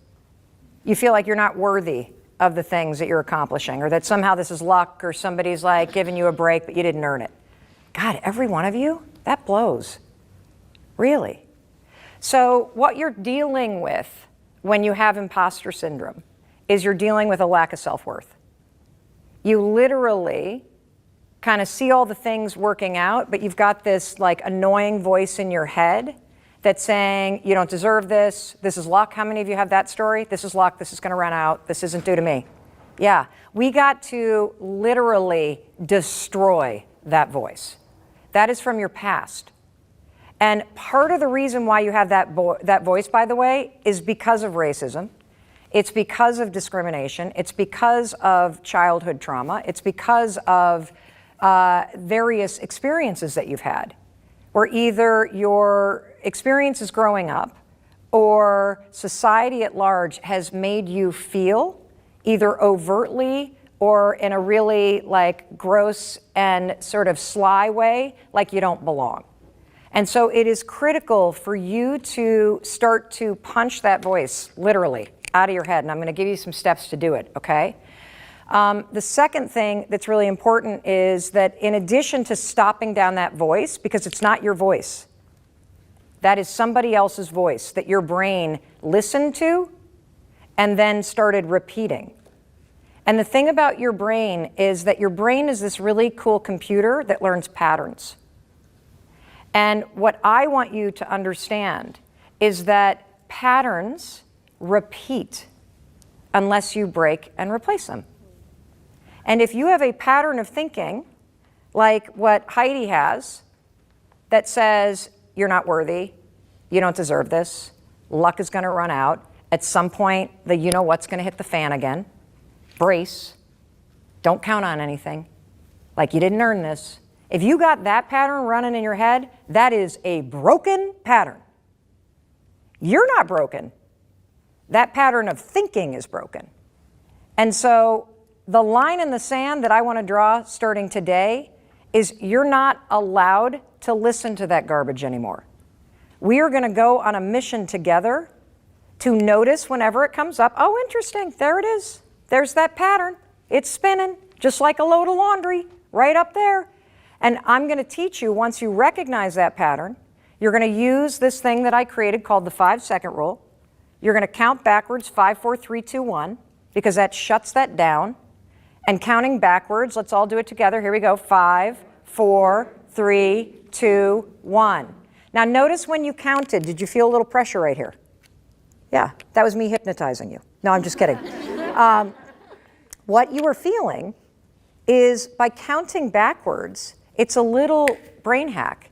You feel like you're not worthy of the things that you're accomplishing, or that somehow this is luck, or somebody's like giving you a break, but you didn't earn it. God, every one of you, that blows. Really. So what you're dealing with when you have imposter syndrome is you're dealing with a lack of self-worth. You literally kind of see all the things working out, but you've got this like annoying voice in your head that's saying, you don't deserve this, this is luck. How many of you have that story? This is luck, this is gonna run out, this isn't due to me. Yeah, we got to literally destroy that voice. That is from your past. And part of the reason why you have that voice, by the way, is because of racism. It's because of discrimination. It's because of childhood trauma. It's because of various experiences that you've had, where either your experiences growing up or society at large has made you feel either overtly or in a really like gross and sort of sly way like you don't belong. And so it is critical for you to start to punch that voice literally out of your head, and I'm going to give you some steps to do it, okay? The second thing that's really important is that in addition to stopping down that voice, because it's not your voice, that is somebody else's voice that your brain listened to and then started repeating. And the thing about your brain is that your brain is this really cool computer that learns patterns. And what I want you to understand is that patterns repeat unless you break and replace them. And if you have a pattern of thinking, like what Heidi has, that says, you're not worthy, you don't deserve this, luck is gonna run out, at some point, the you know what's gonna hit the fan again, brace, don't count on anything, like you didn't earn this. If you got that pattern running in your head, that is a broken pattern. You're not broken. That pattern of thinking is broken. And so the line in the sand that I want to draw starting today is you're not allowed to listen to that garbage anymore. We are going to go on a mission together to notice whenever it comes up, oh, interesting, there it is. There's that pattern. It's spinning, just like a load of laundry, right up there. And I'm going to teach you, once you recognize that pattern, you're going to use this thing that I created called the 5-second rule. You're going to count backwards, 5, 4, 3, 2, 1, because that shuts that down. And counting backwards, let's all do it together. Here we go. 5, 4, 3, 2, 1. Now notice when you counted, did you feel a little pressure right here? Yeah, that was me hypnotizing you. No, I'm just kidding. What you were feeling is by counting backwards, it's a little brain hack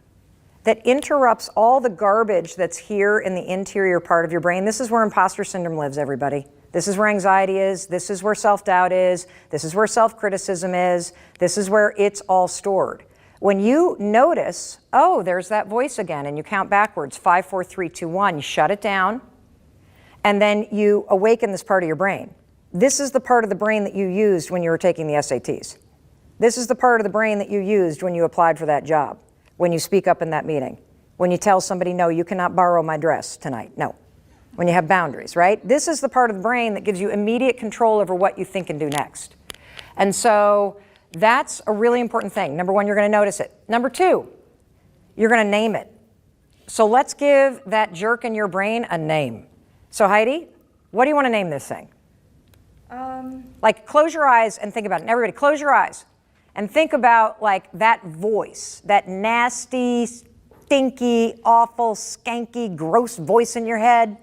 that interrupts all the garbage that's here in the interior part of your brain. This is where imposter syndrome lives, everybody. This is where anxiety is. This is where self-doubt is. This is where self-criticism is. This is where it's all stored. When you notice, oh, there's that voice again, and you count backwards, 5, 4, 3, 2, 1, you shut it down, and then you awaken this part of your brain. This is the part of the brain that you used when you were taking the SATs. This is the part of the brain that you used when you applied for that job, when you speak up in that meeting, when you tell somebody, no, you cannot borrow my dress tonight. No. When you have boundaries, right? This is the part of the brain that gives you immediate control over what you think and do next. And so that's a really important thing. Number one, you're going to notice it. Number two, you're going to name it. So let's give that jerk in your brain a name. So Heidi, what do you want to name this thing? Like, close your eyes and think about it. And everybody, close your eyes and think about like that voice, that nasty, stinky, awful, skanky, gross voice in your head.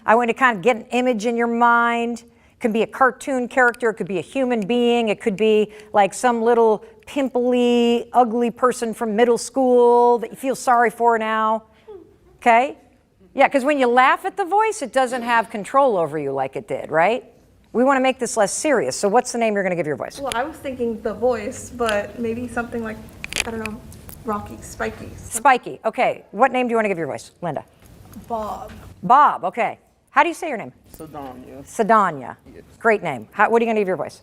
I want to kind of get an image in your mind. It could be a cartoon character. It could be a human being. It could be like some little pimply, ugly person from middle school that you feel sorry for now. Okay? Yeah, because when you laugh at the voice, it doesn't have control over you like it did, right? We want to make this less serious. So what's the name you're going to give your voice? Well, I was thinking The Voice, but maybe something like, I don't know, Rocky, Spiky. Spiky. Okay. What name do you want to give your voice? Linda. Bob. Bob. Okay. How do you say your name? Sedania. Sedania. Yes. Great name. What are you going to give your voice?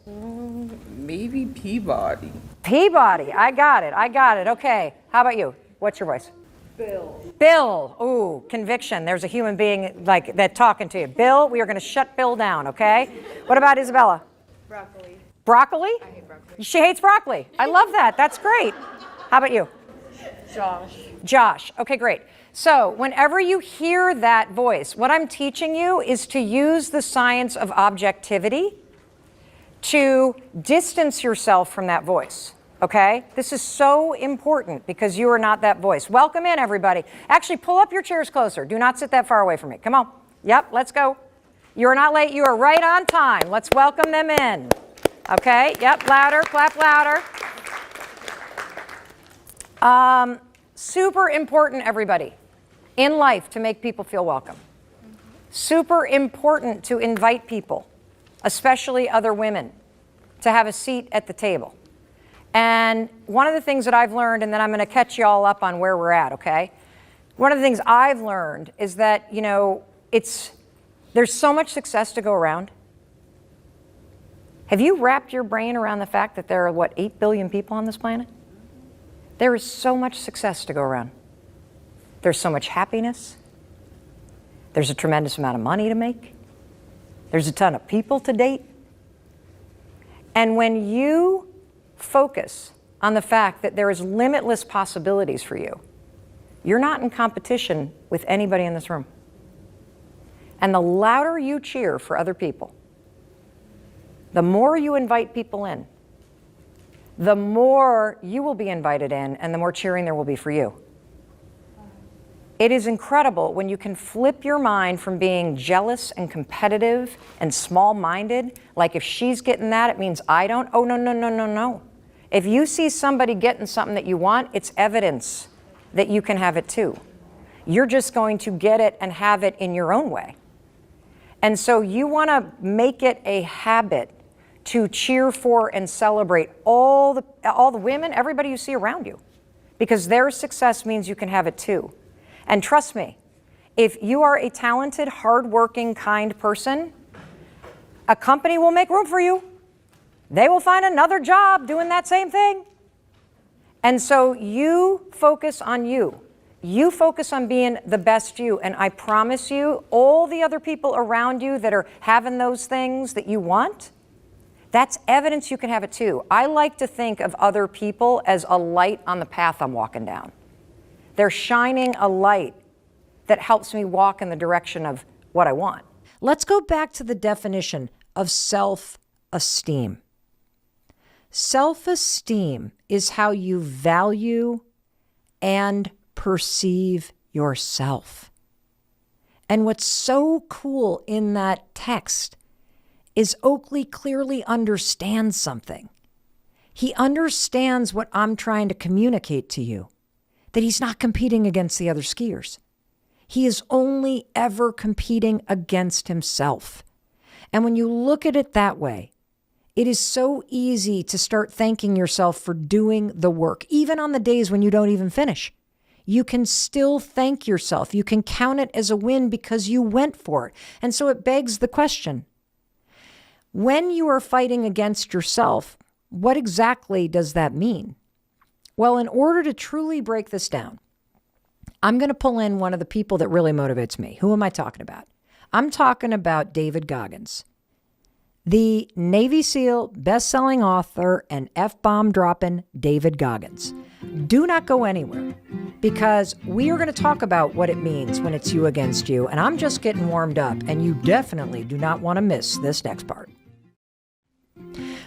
Maybe Peabody. Peabody. I got it. I got it. Okay. How about you? What's your voice? Bill. Bill. Ooh, conviction. There's a human being like that talking to you. Bill, we are going to shut Bill down, okay? What about Isabella? Broccoli. Broccoli? I hate broccoli. She hates broccoli. I love that. That's great. How about you? Josh. Josh. Okay, great. So whenever you hear that voice, what I'm teaching you is to use the science of objectivity to distance yourself from that voice, okay? This is so important because you are not that voice. Welcome in, everybody. Actually, pull up your chairs closer. Do not sit that far away from me. Come on. Yep, let's go. You are not late. You are right on time. Let's welcome them in. Okay, yep, louder, clap louder. Super important, everybody, in life to make people feel welcome. Super important to invite people, especially other women, to have a seat at the table. And one of the things that I've learned, and then I'm going to catch you all up on where we're at, okay? One of the things I've learned is that, there's so much success to go around. Have you wrapped your brain around the fact that there are, 8 billion people on this planet? There is so much success to go around. There's so much happiness. There's a tremendous amount of money to make. There's a ton of people to date. And when you focus on the fact that there is limitless possibilities for you, you're not in competition with anybody in this room. And the louder you cheer for other people, the more you invite people in, the more you will be invited in and the more cheering there will be for you. It is incredible when you can flip your mind from being jealous and competitive and small-minded, like if she's getting that, it means I don't. Oh, no, no, no, no, no. If you see somebody getting something that you want, it's evidence that you can have it too. You're just going to get it and have it in your own way. And so you want to make it a habit to cheer for and celebrate all the women, everybody you see around you, because their success means you can have it too. And trust me, if you are a talented, hardworking, kind person, a company will make room for you. They will find another job doing that same thing. And so you focus on you. You focus on being the best you. And I promise you, all the other people around you that are having those things that you want, that's evidence you can have it too. I like to think of other people as a light on the path I'm walking down. They're shining a light that helps me walk in the direction of what I want. Let's go back to the definition of self-esteem. Self-esteem is how you value and perceive yourself. And what's so cool in that text is Oakley clearly understands something. He understands what I'm trying to communicate to you that he's not competing against the other skiers. He is only ever competing against himself. And when you look at it that way, it is so easy to start thanking yourself for doing the work, even on the days when you don't even finish. You can still thank yourself. You can count it as a win because you went for it. And so it begs the question, when you are fighting against yourself, what exactly does that mean? Well, in order to truly break this down, I'm going to pull in one of the people that really motivates me. Who am I talking about? I'm talking about David Goggins, the Navy SEAL best-selling author and F-bomb dropping David Goggins. Do not go anywhere, because we are going to talk about what it means when it's you against you. And I'm just getting warmed up, and you definitely do not want to miss this next part.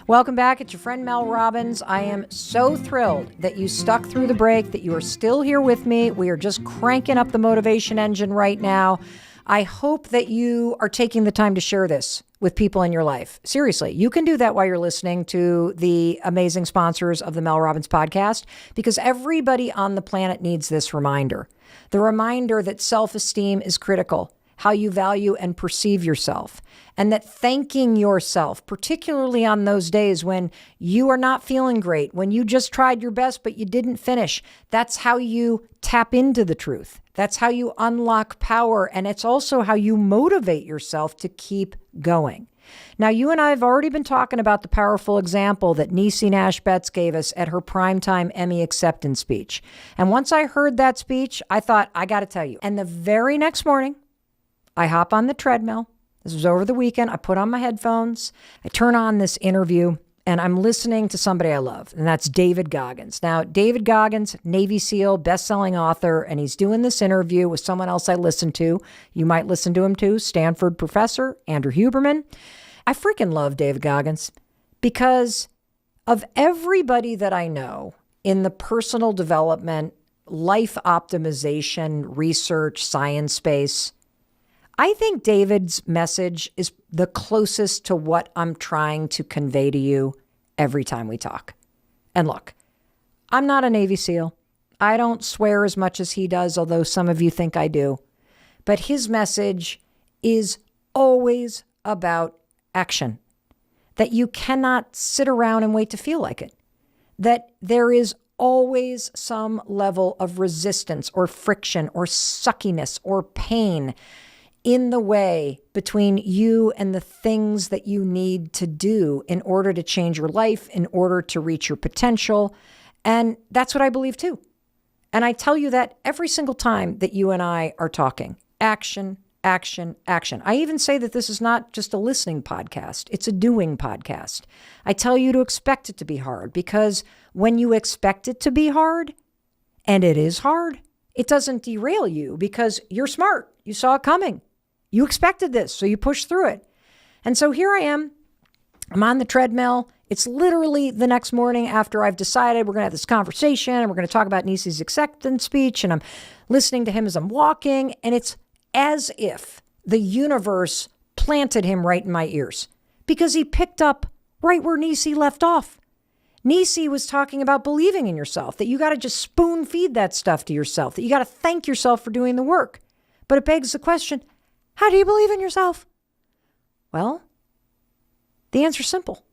Welcome back. It's your friend Mel Robbins. I am so thrilled that you stuck through the break, that you are still here with me. We are just cranking up the motivation engine right now. I hope that you are taking the time to share this with people in your life. Seriously, you can do that while you're listening to the amazing sponsors of the Mel Robbins podcast, because everybody on the planet needs this reminder. The reminder that self-esteem is critical, how you value and perceive yourself, and that thanking yourself, particularly on those days when you are not feeling great, when you just tried your best but you didn't finish, that's how you tap into the truth. That's how you unlock power, and it's also how you motivate yourself to keep going. Now, you and I have already been talking about the powerful example that Niecy Nash-Betts gave us at her primetime Emmy acceptance speech. And once I heard that speech, I thought, I got to tell you. And the very next morning, I hop on the treadmill. This was over the weekend. I put on my headphones. I turn on this interview, and I'm listening to somebody I love, and that's David Goggins. Now, David Goggins, Navy SEAL, best-selling author, and he's doing this interview with someone else I listen to. You might listen to him too, Stanford professor Andrew Huberman. I freaking love David Goggins because of everybody that I know in the personal development, life optimization, research, science space. I think David's message is the closest to what I'm trying to convey to you every time we talk. And look, I'm not a Navy SEAL. I don't swear as much as he does, although some of you think I do. But his message is always about action, that you cannot sit around and wait to feel like it, that there is always some level of resistance or friction or suckiness or pain in the way between you and the things that you need to do in order to change your life, in order to reach your potential. And that's what I believe too. And I tell you that every single time that you and I are talking. Action, action, action. I even say that this is not just a listening podcast. It's a doing podcast. I tell you to expect it to be hard, because when you expect it to be hard, and it is hard, it doesn't derail you because you're smart. You saw it coming. You expected this, so you pushed through it. And so here I am. I'm on the treadmill. It's literally the next morning after I've decided we're going to have this conversation and we're going to talk about Niecy's acceptance speech. And I'm listening to him as I'm walking. And it's as if the universe planted him right in my ears, because he picked up right where Niecy left off. Niecy was talking about believing in yourself, that you got to just spoon feed that stuff to yourself, that you got to thank yourself for doing the work. But it begs the question, how do you believe in yourself? Well, the answer's simple.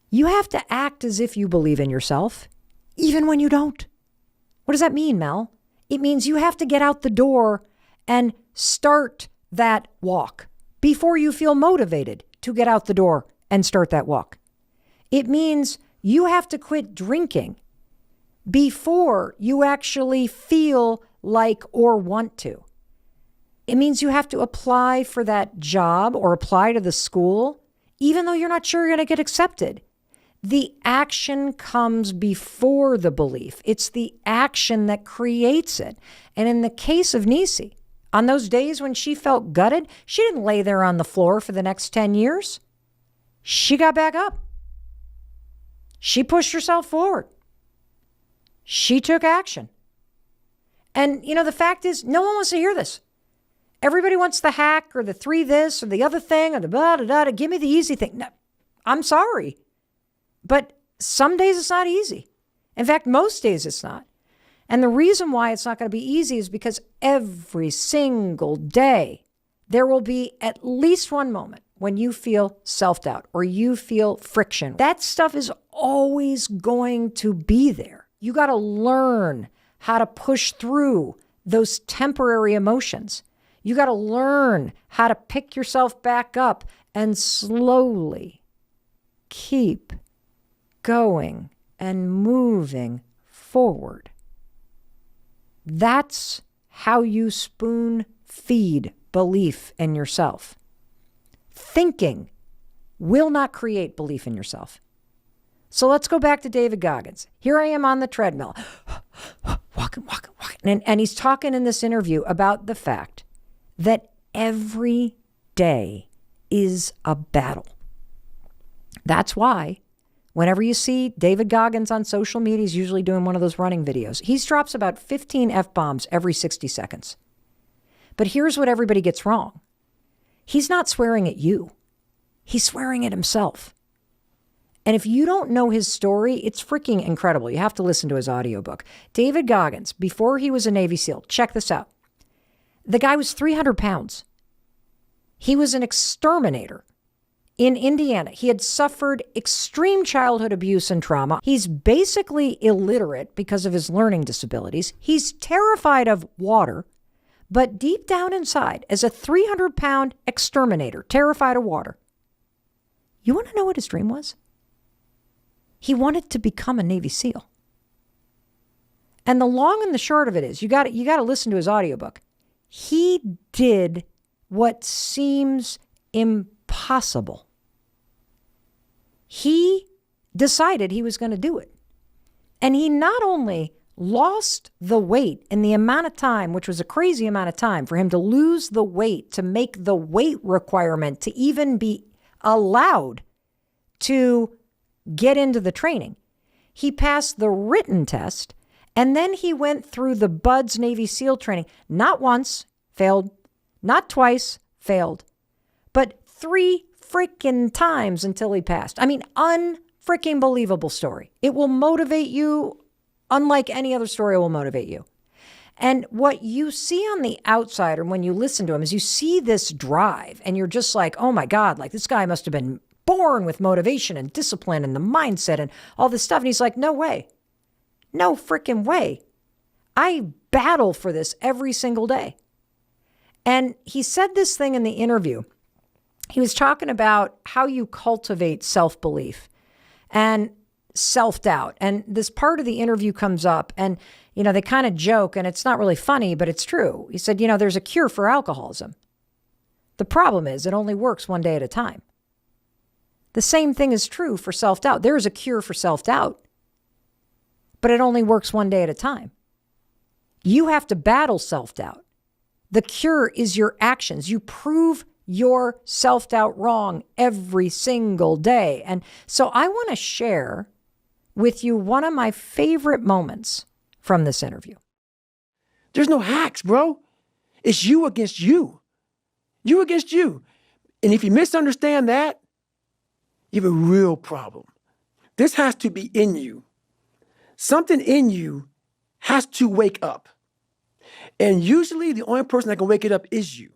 You have to act as if you believe in yourself, even when you don't. What does that mean, Mel? It means you have to get out the door and start that walk before you feel motivated to get out the door and start that walk. It means you have to quit drinking before you actually feel like or want to. It means you have to apply for that job or apply to the school, even though you're not sure you're going to get accepted. The action comes before the belief. It's the action that creates it. And in the case of Niecy, on those days when she felt gutted, she didn't lay there on the floor for the next 10 years. She got back up. She pushed herself forward. She took action. And, the fact is, no one wants to hear this. Everybody wants the hack or the 3 this or the other thing or the blah, blah, blah. Give me the easy thing. No, I'm sorry. But some days it's not easy. In fact, most days it's not. And the reason why it's not going to be easy is because every single day, there will be at least one moment when you feel self-doubt or you feel friction. That stuff is always going to be there. You got to learn how to push through those temporary emotions. You got to learn how to pick yourself back up and slowly keep going and moving forward. That's how you spoon feed belief in yourself. Thinking will not create belief in yourself. So let's go back to David Goggins. Here I am on the treadmill, walking. And he's talking in this interview about the fact that every day is a battle. That's why whenever you see David Goggins on social media, he's usually doing one of those running videos. He drops about 15 F-bombs every 60 seconds. But here's what everybody gets wrong. He's not swearing at you. He's swearing at himself. And if you don't know his story, it's freaking incredible. You have to listen to his audiobook. David Goggins, before he was a Navy SEAL, check this out. The guy was 300 pounds. He was an exterminator in Indiana. He had suffered extreme childhood abuse and trauma. He's basically illiterate because of his learning disabilities. He's terrified of water, but deep down inside, as a 300-pound exterminator, terrified of water, you want to know what his dream was? He wanted to become a Navy SEAL. And the long and the short of it is, you got to listen to his audiobook. He did what seems impossible. He decided he was going to do it. And he not only lost the weight in the amount of time, which was a crazy amount of time for him to lose the weight, to make the weight requirement to even be allowed to get into the training. He passed the written test, and then he went through the BUD/S Navy SEAL training. Not once, failed. Not twice, failed. But 3 freaking times until he passed. I mean, unfreaking believable story. It will motivate you unlike any other story will motivate you. And what you see on the outside, or when you listen to him, is you see this drive, and you're just like, oh my God, like this guy must have been born with motivation and discipline and the mindset and all this stuff. And he's like, no way. No freaking way. I battle for this every single day. And he said this thing in the interview. He was talking about how you cultivate self-belief and self-doubt. And this part of the interview comes up, and, you know, they kind of joke, and it's not really funny, but it's true. He said, you know, there's a cure for alcoholism. The problem is it only works one day at a time. The same thing is true for self-doubt. There is a cure for self-doubt, but it only works one day at a time. You have to battle self-doubt. The cure is your actions. You prove your self-doubt wrong every single day. And so I want to share with you one of my favorite moments from this interview. There's no hacks, bro. It's you against you. You against you. And if you misunderstand that, you have a real problem. This has to be in you. Something in you has to wake up. And usually the only person that can wake it up is you.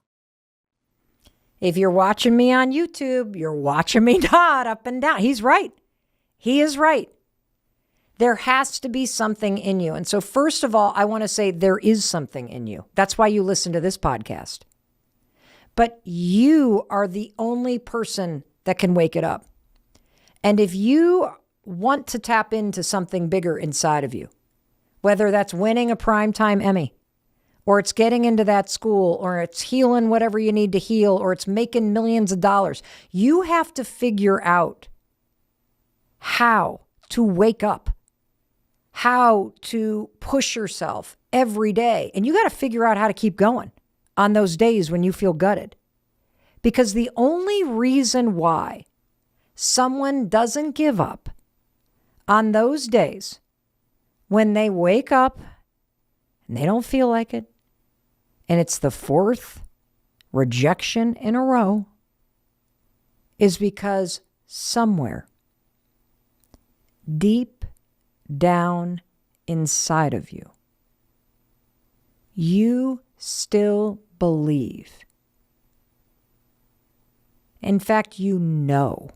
If you're watching me on YouTube, you're watching me nod up and down. He's right. He is right. There has to be something in you. And so first of all, I want to say there is something in you. That's why you listen to this podcast. But you are the only person that can wake it up. And if you want to tap into something bigger inside of you, whether that's winning a primetime Emmy, or it's getting into that school, or it's healing whatever you need to heal, or it's making millions of dollars, you have to figure out how to wake up, how to push yourself every day. And you got to figure out how to keep going on those days when you feel gutted. Because the only reason why someone doesn't give up on those days when they wake up and they don't feel like it, and it's the 4th rejection in a row, is because somewhere deep down inside of you, you still believe. In fact, you know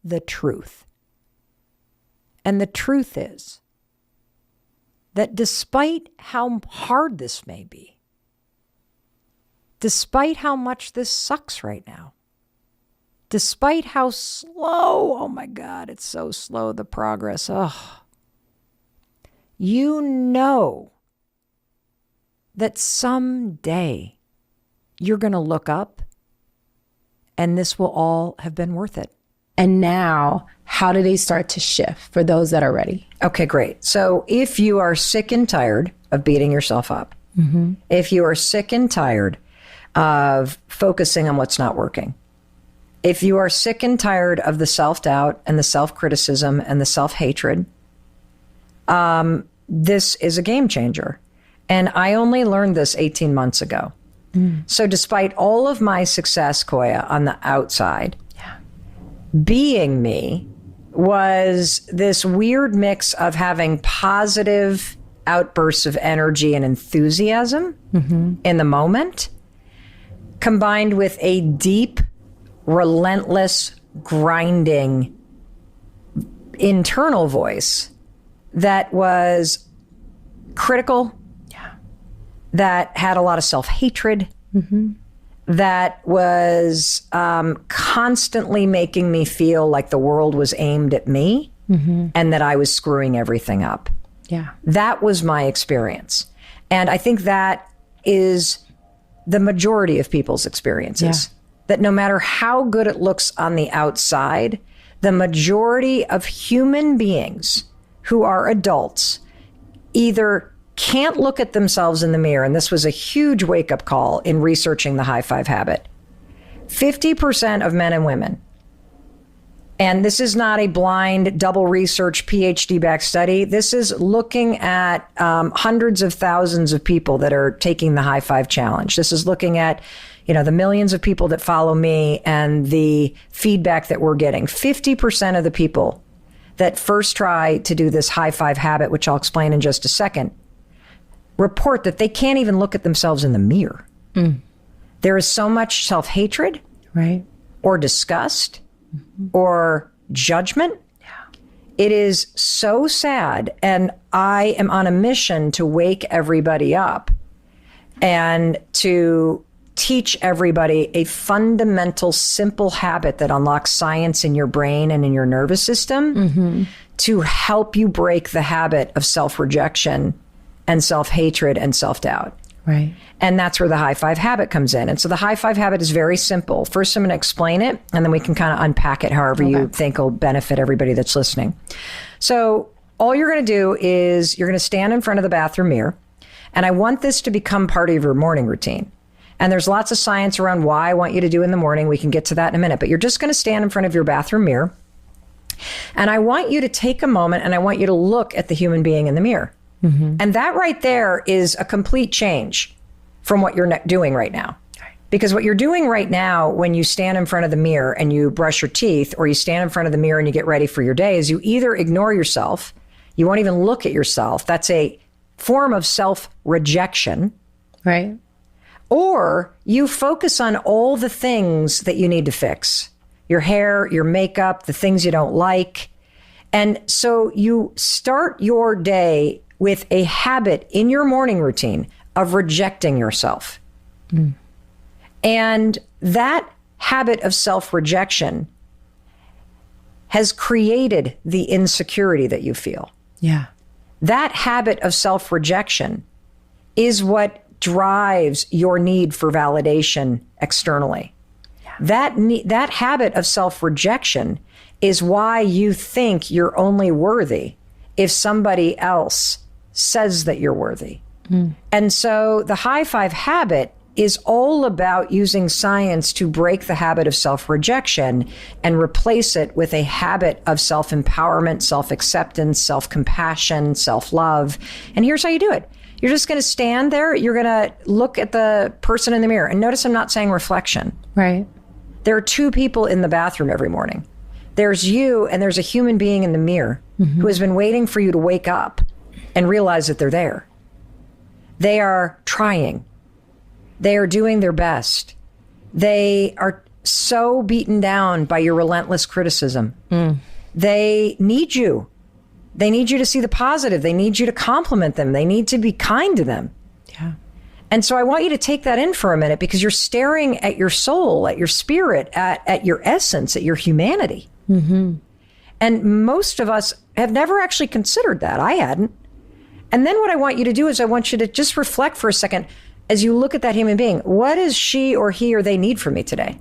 the truth. And the truth is that despite how hard this may be, despite how much this sucks right now, despite how slow, oh my God, it's so slow, the progress, you know that someday you're going to look up and this will all have been worth it. And now, how do they start to shift for those that are ready? Okay, great. So if you are sick and tired of beating yourself up, if you are sick and tired of focusing on what's not working, if you are sick and tired of the self-doubt and the self-criticism and the self-hatred, this is a game changer. And I only learned this 18 months ago. So despite all of my success, Koya, on the outside, being me was this weird mix of having positive outbursts of energy and enthusiasm in the moment, combined with a deep, relentless, grinding internal voice that was critical, that had a lot of self-hatred, that was constantly making me feel like the world was aimed at me and that I was screwing everything up. Yeah. That was my experience. And I think that is the majority of people's experiences. That no matter how good it looks on the outside, the majority of human beings who are adults either can't look at themselves in the mirror, and this was a huge wake-up call in researching the high five habit. 50% of men and women, and this is not a blind, double research, PhD-backed study. This is looking at hundreds of thousands of people that are taking the high five challenge. This is looking at, the millions of people that follow me and the feedback that we're getting. 50% of the people that first try to do this high five habit, which I'll explain in just a second, report that they can't even look at themselves in the mirror. There is so much self-hatred, Right. or disgust, or judgment. It is so sad. And I am on a mission to wake everybody up and to teach everybody a fundamental, simple habit that unlocks science in your brain and in your nervous system to help you break the habit of self-rejection and self-hatred and self-doubt. Right. And that's where the high five habit comes in. And so the high five habit is very simple. First, I'm going to explain it, and then we can kind of unpack it however you think will benefit everybody that's listening. So all you're going to do is you're going to stand in front of the bathroom mirror, and I want this to become part of your morning routine. And there's lots of science around why I want you to do in the morning. We can get to that in a minute, but you're just going to stand in front of your bathroom mirror. And I want you to take a moment and I want you to look at the human being in the mirror. And that right there is a complete change from what you're doing right now. Because what you're doing right now when you stand in front of the mirror and you brush your teeth, or you stand in front of the mirror and you get ready for your day, is you either ignore yourself, you won't even look at yourself. That's a form of self-rejection. Right. Or you focus on all the things that you need to fix. Your hair, your makeup, the things you don't like. And so you start your day with a habit in your morning routine of rejecting yourself. And that habit of self-rejection has created the insecurity that you feel. Yeah. That habit of self-rejection is what drives your need for validation externally. That habit of self-rejection is why you think you're only worthy if somebody else says that you're worthy. And so the high five habit is all about using science to break the habit of self-rejection and replace it with a habit of self-empowerment, self-acceptance, self-compassion, self-love. And here's how you do it. You're just going to stand there. You're going to look at the person in the mirror. And notice I'm not saying reflection. Right. There are two people in the bathroom every morning. There's you and there's a human being in the mirror who has been waiting for you to wake up and realize that they're there. They are trying. They are doing their best. They are so beaten down by your relentless criticism. They need you. They need you to see the positive. They need you to compliment them. They need to be kind to them. Yeah. And so I want you to take that in for a minute, because you're staring at your soul, at your spirit, at your essence, at your humanity. And most of us have never actually considered that. I hadn't. And then what I want you to do is I want you to just reflect for a second as you look at that human being. What does she or he or they need from me today?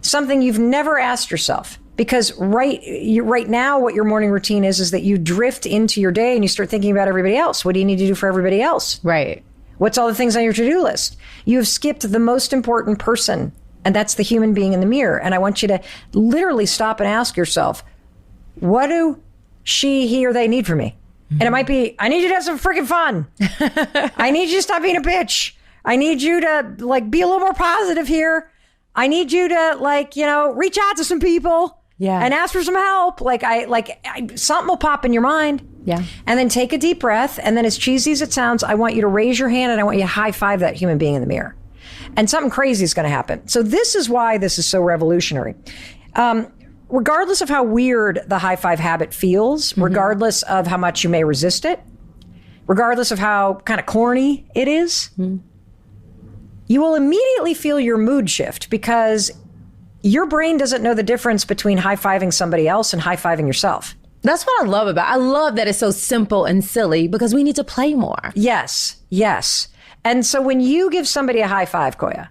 Something you've never asked yourself. Because right now, what your morning routine is that you drift into your day and you start thinking about everybody else. What do you need to do for everybody else? Right. What's all the things on your to-do list? You have skipped the most important person, and that's the human being in the mirror. And I want you to literally stop and ask yourself, what do she, he, or they need from me? And it might be, I need you to have some freaking fun. I need you to stop being a bitch. I need you to be a little more positive here. I need you to reach out to some people. Yeah. And ask for some help. Something will pop in your mind. Yeah. And then take a deep breath. And then, as cheesy as it sounds, I want you to raise your hand and I want you to high five that human being in the mirror. And something crazy is going to happen. So this is why this is so revolutionary. Regardless of how weird the high five habit feels, regardless of how much you may resist it, regardless of how kind of corny it is, you will immediately feel your mood shift, because your brain doesn't know the difference between high-fiving somebody else and high-fiving yourself. That's what I love about it. I love that it's so simple and silly, because we need to play more. Yes. And so when you give somebody a high five, Koya,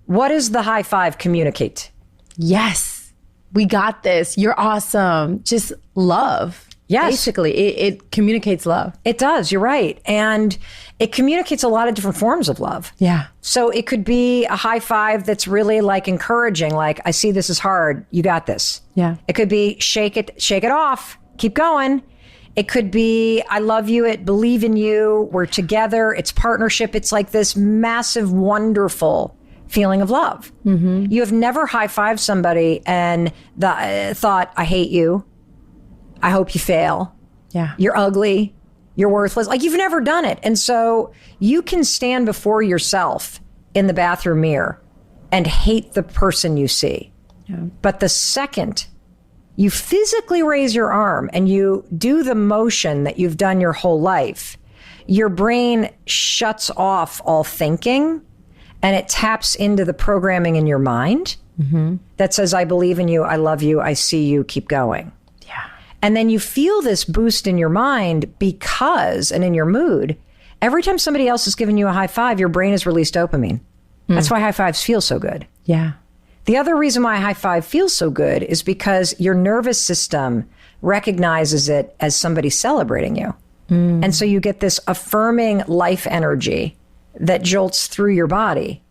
what does the high five communicate? Yes. We got this. You're awesome. Just love. Yes. Basically, it communicates love. It does. You're right. And it communicates a lot of different forms of love. Yeah. So it could be a high five that's really encouraging, I see this is hard. You got this. Yeah. It could be shake it off. Keep going. It could be I love you. It believe in you. We're together. It's partnership. It's like this massive, wonderful feeling of love. You have never high fived somebody and thought, I hate you. I hope you fail. Yeah. You're ugly. You're worthless. You've never done it. And so you can stand before yourself in the bathroom mirror and hate the person you see. Yeah. But the second you physically raise your arm and you do the motion that you've done your whole life, your brain shuts off all thinking and it taps into the programming in your mind that says, I believe in you. I love you. I see you. Keep going. And then you feel this boost in your mind and in your mood, every time somebody else is giving you a high five, your brain has released dopamine. That's why high fives feel so good. Yeah. The other reason why a high five feels so good is because your nervous system recognizes it as somebody celebrating you. And so you get this affirming life energy that jolts through your body.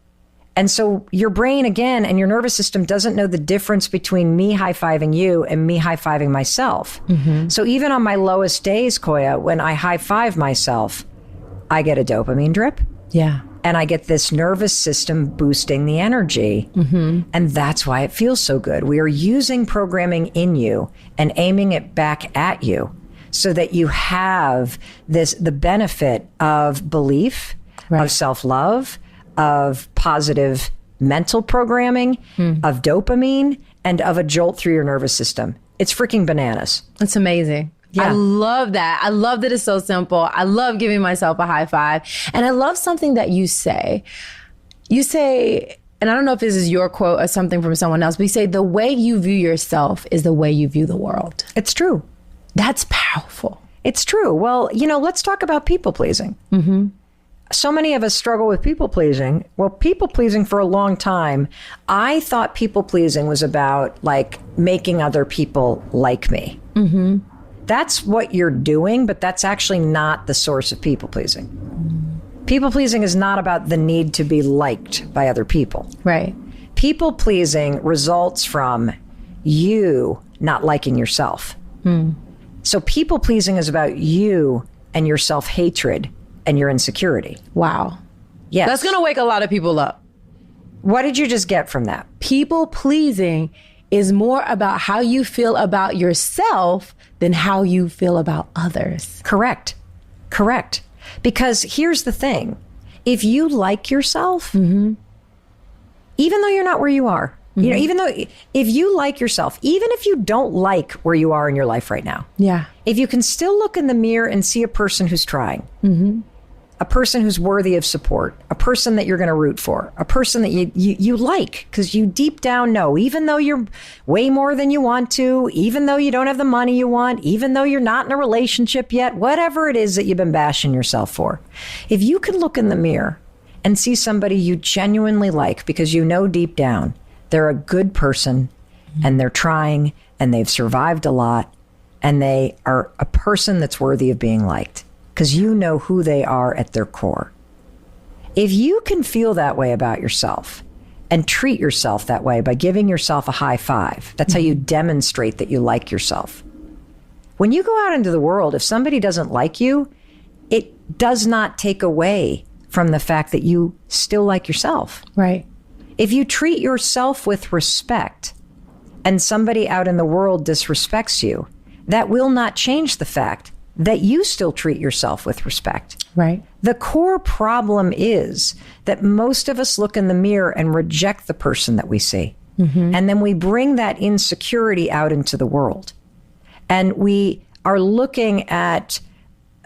And so your brain, again, and your nervous system doesn't know the difference between me high-fiving you and me high-fiving myself. So even on my lowest days, Koya, when I high-five myself, I get a dopamine drip. Yeah. And I get this nervous system boosting the energy. And that's why it feels so good. We are using programming in you and aiming it back at you so that you have the benefit of belief, of self-love, of positive mental programming, of dopamine, and of a jolt through your nervous system. It's freaking bananas. It's amazing. Yeah. I love that. I love that it's so simple. I love giving myself a high five. And I love something that you say. You say, and I don't know if this is your quote or something from someone else, but you say, the way you view yourself is the way you view the world. It's true. That's powerful. It's true. Well, let's talk about people pleasing. So many of us struggle with people pleasing. Well, people pleasing for a long time, I thought people pleasing was about making other people like me. That's what you're doing, but that's actually not the source of people pleasing. People pleasing is not about the need to be liked by other people. Right. People pleasing results from you not liking yourself. So people pleasing is about you and your self-hatred and your insecurity. Wow. Yes. That's going to wake a lot of people up. What did you just get from that? People pleasing is more about how you feel about yourself than how you feel about others. Correct. Because here's the thing. If you like yourself, even though you're not where you are, you know, even though if you like yourself, even if you don't like where you are in your life right now, if you can still look in the mirror and see a person who's trying, a person who's worthy of support, a person that you're going to root for, a person that you like, because you deep down know, even though you're way more than you want to, even though you don't have the money you want, even though you're not in a relationship yet, whatever it is that you've been bashing yourself for, if you can look in the mirror and see somebody you genuinely like, because you know deep down they're a good person and they're trying and they've survived a lot and they are a person that's worthy of being liked, because you know who they are at their core. If you can feel that way about yourself and treat yourself that way by giving yourself a high five, that's how you demonstrate that you like yourself. When you go out into the world, if somebody doesn't like you, it does not take away from the fact that you still like yourself. Right. If you treat yourself with respect and somebody out in the world disrespects you, that will not change the fact that you still treat yourself with respect. Right. The core problem is that most of us look in the mirror and reject the person that we see. And then we bring that insecurity out into the world. And we are looking at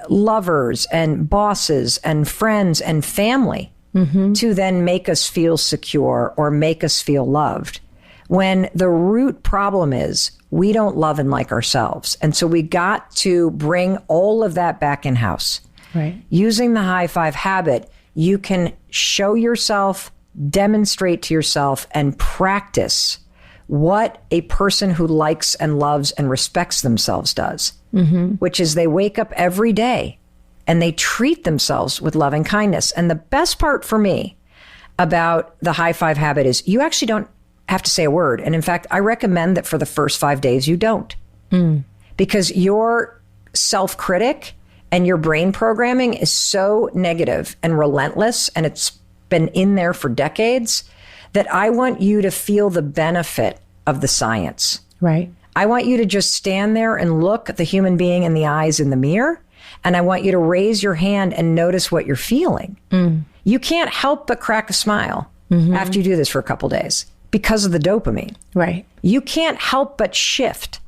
lovers and bosses and friends and family to then make us feel secure or make us feel loved, when the root problem is we don't love and like ourselves. And so we got to bring all of that back in house. Right. Using the high five habit, you can show yourself, demonstrate to yourself, and practice what a person who likes and loves and respects themselves does, which is they wake up every day and they treat themselves with love and kindness. And the best part for me about the high five habit is you actually don't have to say a word. And in fact, I recommend that for the first 5 days, you don't. Because your self-critic and your brain programming is so negative and relentless, and it's been in there for decades, that I want you to feel the benefit of the science. Right. I want you to just stand there and look the human being in the eyes in the mirror. And I want you to raise your hand and notice what you're feeling. You can't help but crack a smile after you do this for a couple days because of the dopamine. Right. You can't help but shift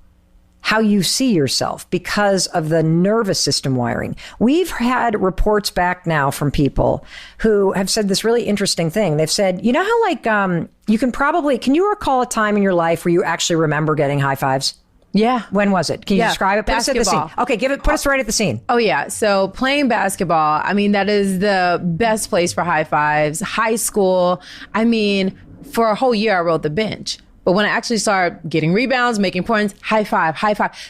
how you see yourself because of the nervous system wiring. We've had reports back now from people who have said this really interesting thing. They've said, you know how can you recall a time in your life where you actually remember getting high fives? Yeah. When was it? Can you describe it? Put us at the scene. Okay, put us right at the scene. Oh, yeah. So playing basketball, I mean, that is the best place for high fives. High school, I mean, for a whole year, I rode the bench. But when I actually started getting rebounds, making points, high five.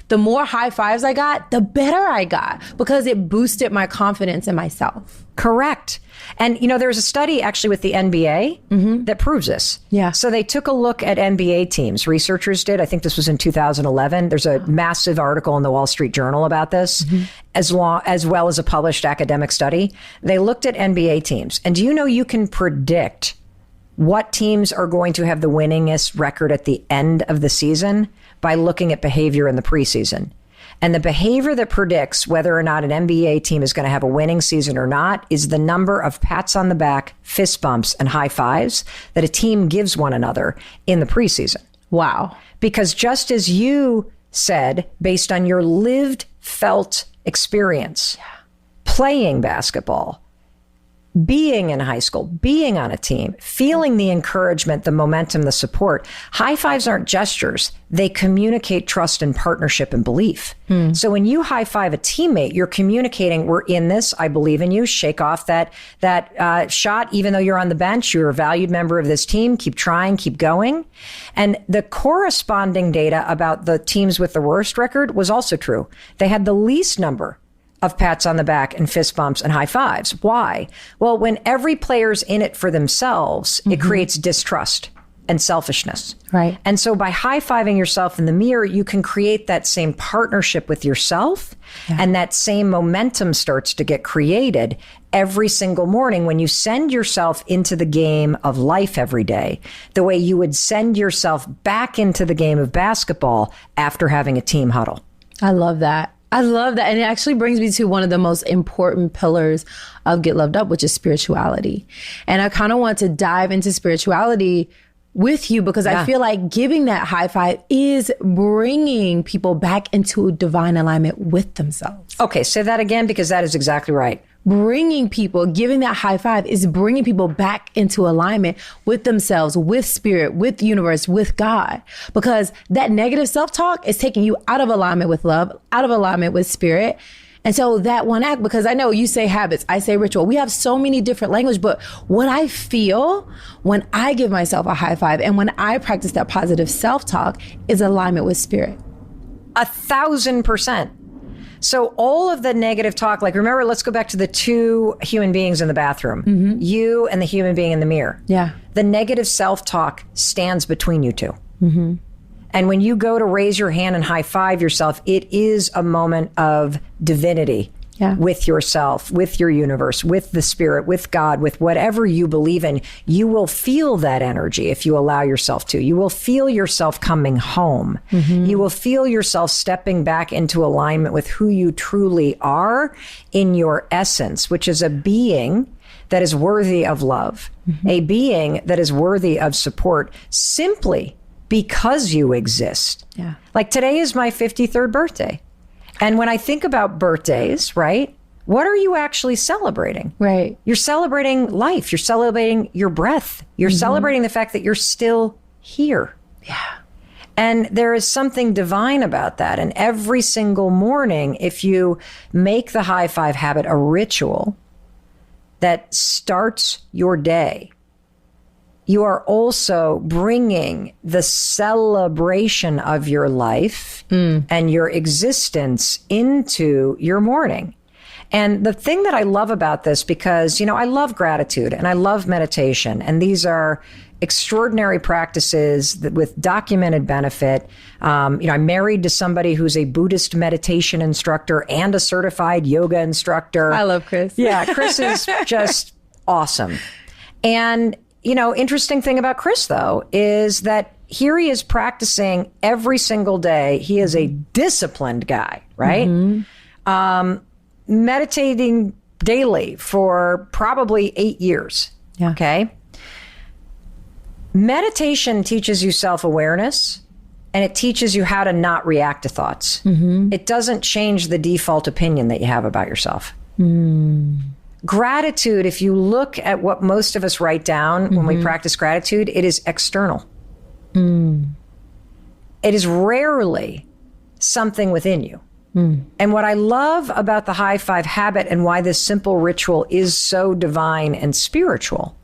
The more high fives I got, the better I got, because it boosted my confidence in myself. Correct. And, you know, there's a study actually with the NBA that proves this. Yeah. So they took a look at NBA teams. Researchers did. I think this was in 2011. There's a massive article in the Wall Street Journal about this, as well as a published academic study. They looked at NBA teams. And do you know you can predict what teams are going to have the winningest record at the end of the season by looking at behavior in the preseason? And the behavior that predicts whether or not an NBA team is going to have a winning season or not is the number of pats on the back, fist bumps, and high fives that a team gives one another in the preseason. Wow. Because just as you said, based on your lived, felt experience, playing basketball, being in high school, being on a team, feeling the encouragement, the momentum, the support. High fives aren't gestures. They communicate trust and partnership and belief. So when you high five a teammate, you're communicating, we're in this, I believe in you, shake off that shot, even though you're on the bench, you're a valued member of this team, keep trying, keep going. And the corresponding data about the teams with the worst record was also true. They had the least number of pats on the back and fist bumps and high fives. Why? Well, when every player's in it for themselves, it creates distrust and selfishness. Right. And so by high-fiving yourself in the mirror, you can create that same partnership with yourself, and that same momentum starts to get created every single morning when you send yourself into the game of life every day, the way you would send yourself back into the game of basketball after having a team huddle. I love that. I love that. And it actually brings me to one of the most important pillars of Get Loved Up, which is spirituality. And I kind of want to dive into spirituality with you because I feel like giving that high five is bringing people back into divine alignment with themselves. Okay, say that again, because that is exactly right. Bringing people, giving that high five is bringing people back into alignment with themselves, with spirit, with the universe, with God. Because that negative self-talk is taking you out of alignment with love, out of alignment with spirit. And so that one act, because I know you say habits, I say ritual. We have so many different language, but what I feel when I give myself a high five and when I practice that positive self-talk is alignment with spirit. 1,000%. So all of the negative talk, like remember, let's go back to the two human beings in the bathroom, you and the human being in the mirror. Yeah. The negative self-talk stands between you two. And when you go to raise your hand and high five yourself, it is a moment of divinity with yourself, with your universe, with the spirit, with God, with whatever you believe in. You will feel that energy if you allow yourself to. You will feel yourself coming home. You will feel yourself stepping back into alignment with who you truly are in your essence, which is a being that is worthy of love, a being that is worthy of support simply because you exist. Yeah. Like today is my 53rd birthday. And when I think about birthdays, right, what are you actually celebrating? Right. You're celebrating life. You're celebrating your breath. You're celebrating the fact that you're still here. Yeah. And there is something divine about that. And every single morning, if you make the high five habit a ritual that starts your day, you are also bringing the celebration of your life and your existence into your morning. And the thing that I love about this, because, you know, I love gratitude and I love meditation, and these are extraordinary practices that with documented benefit. I'm married to somebody who's a Buddhist meditation instructor and a certified yoga instructor. I love Chris. Yeah, Chris is just awesome. And interesting thing about Chris, though, is that here he is practicing every single day. He is a disciplined guy, right? Meditating daily for probably 8 years. Yeah. Okay. Meditation teaches you self-awareness, and it teaches you how to not react to thoughts. It doesn't change the default opinion that you have about yourself. Gratitude, if you look at what most of us write down when we practice gratitude, it is external. It is rarely something within you. And what I love about the high five habit and why this simple ritual is so divine and spiritual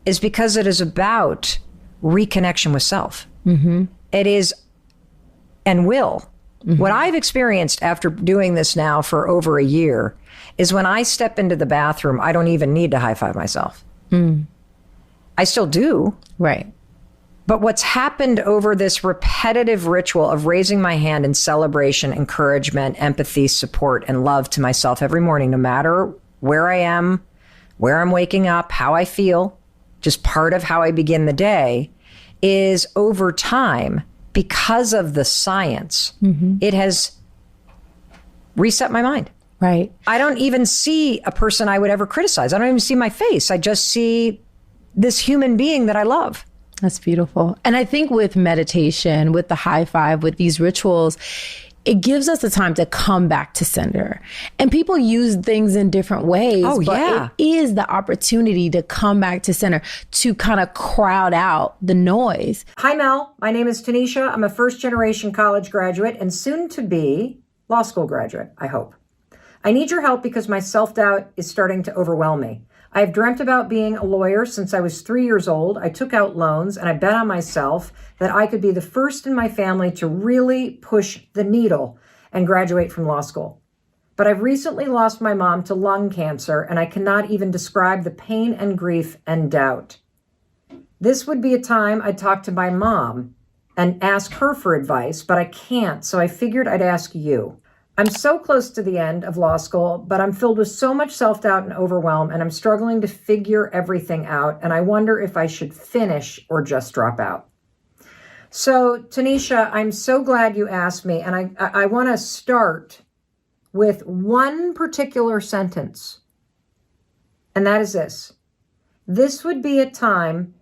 is because it is about reconnection with self. It is and will. What I've experienced after doing this now for over a year is when I step into the bathroom, I don't even need to high five myself. I still do. Right. But what's happened over this repetitive ritual of raising my hand in celebration, encouragement, empathy, support, and love to myself every morning, no matter where I am, where I'm waking up, how I feel, just part of how I begin the day, is over time, because of the science, it has reset my mind. Right. I don't even see a person I would ever criticize. I don't even see my face. I just see this human being that I love. That's beautiful. And I think with meditation, with the high five, with these rituals, it gives us the time to come back to center. And people use things in different ways. Oh, but yeah. It is the opportunity to come back to center, to kind of crowd out the noise. Hi, Mel. My name is Tanisha. I'm a first-generation college graduate and soon to be law school graduate, I hope. I need your help because my self-doubt is starting to overwhelm me. I have dreamt about being a lawyer since I was 3 years old. I took out loans and I bet on myself that I could be the first in my family to really push the needle and graduate from law school. But I've recently lost my mom to lung cancer and I cannot even describe the pain and grief and doubt. This would be a time I'd talk to my mom and ask her for advice, but I can't, so I figured I'd ask you. I'm so close to the end of law school, but I'm filled with so much self-doubt and overwhelm, and I'm struggling to figure everything out, and I wonder if I should finish or just drop out. So, Tanisha, I'm so glad you asked me, and I want to start with one particular sentence, and that is this. This would be a time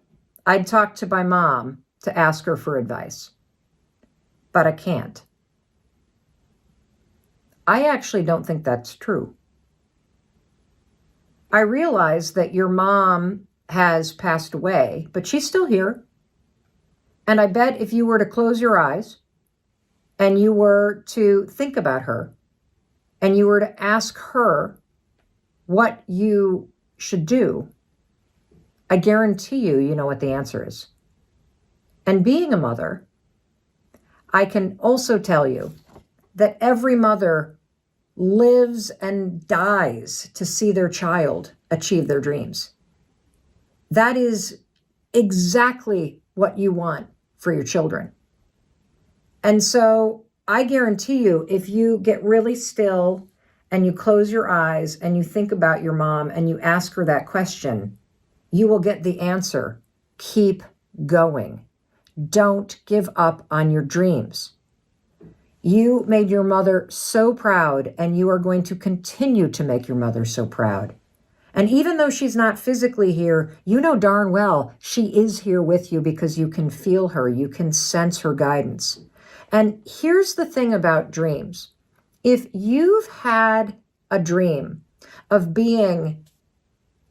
I'd talk to my mom to ask her for advice, but I can't. I actually don't think that's true. I realize that your mom has passed away, but she's still here. And I bet if you were to close your eyes and you were to think about her and you were to ask her what you should do, I guarantee you know what the answer is. And being a mother, I can also tell you that every mother lives and dies to see their child achieve their dreams. That is exactly what you want for your children. And so I guarantee you, if you get really still and you close your eyes and you think about your mom and you ask her that question, you will get the answer. Keep going. Don't give up on your dreams. You made your mother so proud, and you are going to continue to make your mother so proud. And even though she's not physically here, you know darn well she is here with you because you can feel her, you can sense her guidance. And here's the thing about dreams. If you've had a dream of being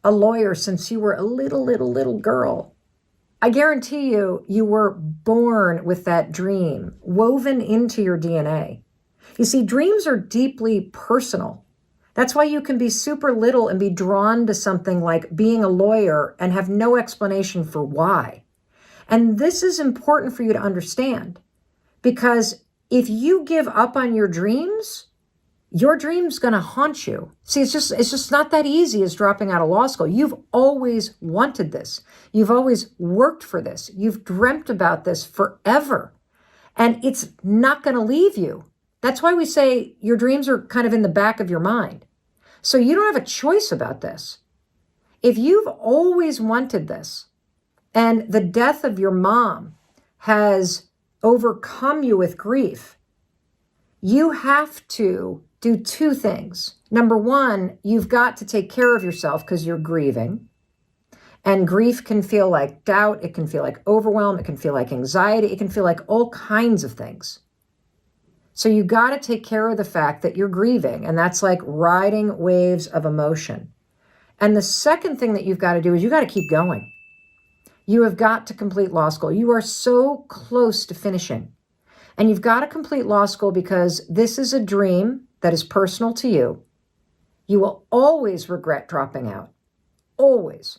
a lawyer since you were a little girl, I guarantee you were born with that dream woven into your DNA. You see, dreams are deeply personal. That's why you can be super little and be drawn to something like being a lawyer and have no explanation for why. And this is important for you to understand, because if you give up on your dream's going to haunt you. See, it's just not that easy as dropping out of law school. You've always wanted this. You've always worked for this. You've dreamt about this forever. And it's not going to leave you. That's why we say your dreams are kind of in the back of your mind. So you don't have a choice about this. If you've always wanted this and the death of your mom has overcome you with grief, you have to do two things. Number one, you've got to take care of yourself because you're grieving. And grief can feel like doubt. It can feel like overwhelm. It can feel like anxiety. It can feel like all kinds of things. So you got to take care of the fact that you're grieving. And that's like riding waves of emotion. And the second thing that you've got to do is you got to keep going. You have got to complete law school. You are so close to finishing. And you've got to complete law school because this is a dream that is personal to you. You will always regret dropping out. Always.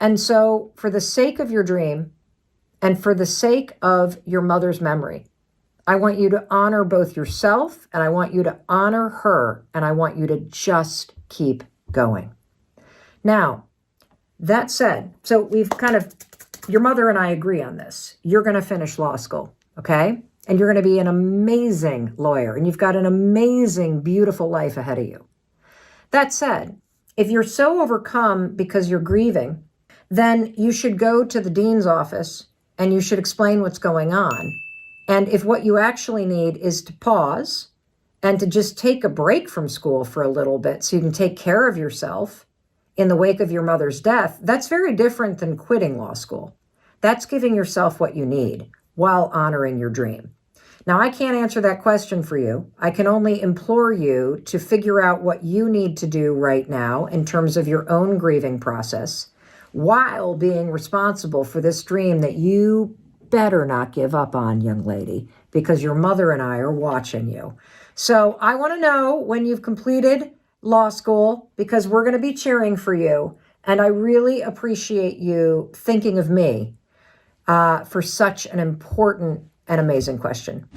And so for the sake of your dream and for the sake of your mother's memory, I want you to honor both yourself and I want you to honor her, and I want you to just keep going. Now, that said, so we've your mother and I agree on this. You're going to finish law school, okay? And you're going to be an amazing lawyer, and you've got an amazing, beautiful life ahead of you. That said, if you're so overcome because you're grieving, then you should go to the dean's office and you should explain what's going on. And if what you actually need is to pause and to just take a break from school for a little bit so you can take care of yourself in the wake of your mother's death, that's very different than quitting law school. That's giving yourself what you need while honoring your dream. Now, I can't answer that question for you. I can only implore you to figure out what you need to do right now in terms of your own grieving process while being responsible for this dream that you better not give up on, young lady, because your mother and I are watching you. So I want to know when you've completed law school, because we're going to be cheering for you. And I really appreciate you thinking of me for such an important and amazing question.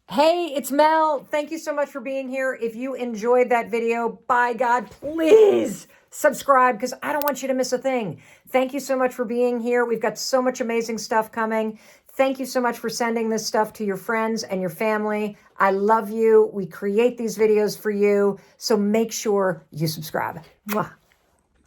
Hey, it's Mel. Thank you so much for being here. If you enjoyed that video, by God, please subscribe, because I don't want you to miss a thing. Thank you so much for being here. We've got so much amazing stuff coming. Thank you so much for sending this stuff to your friends and your family. I love you. We create these videos for you. So make sure you subscribe. Mwah.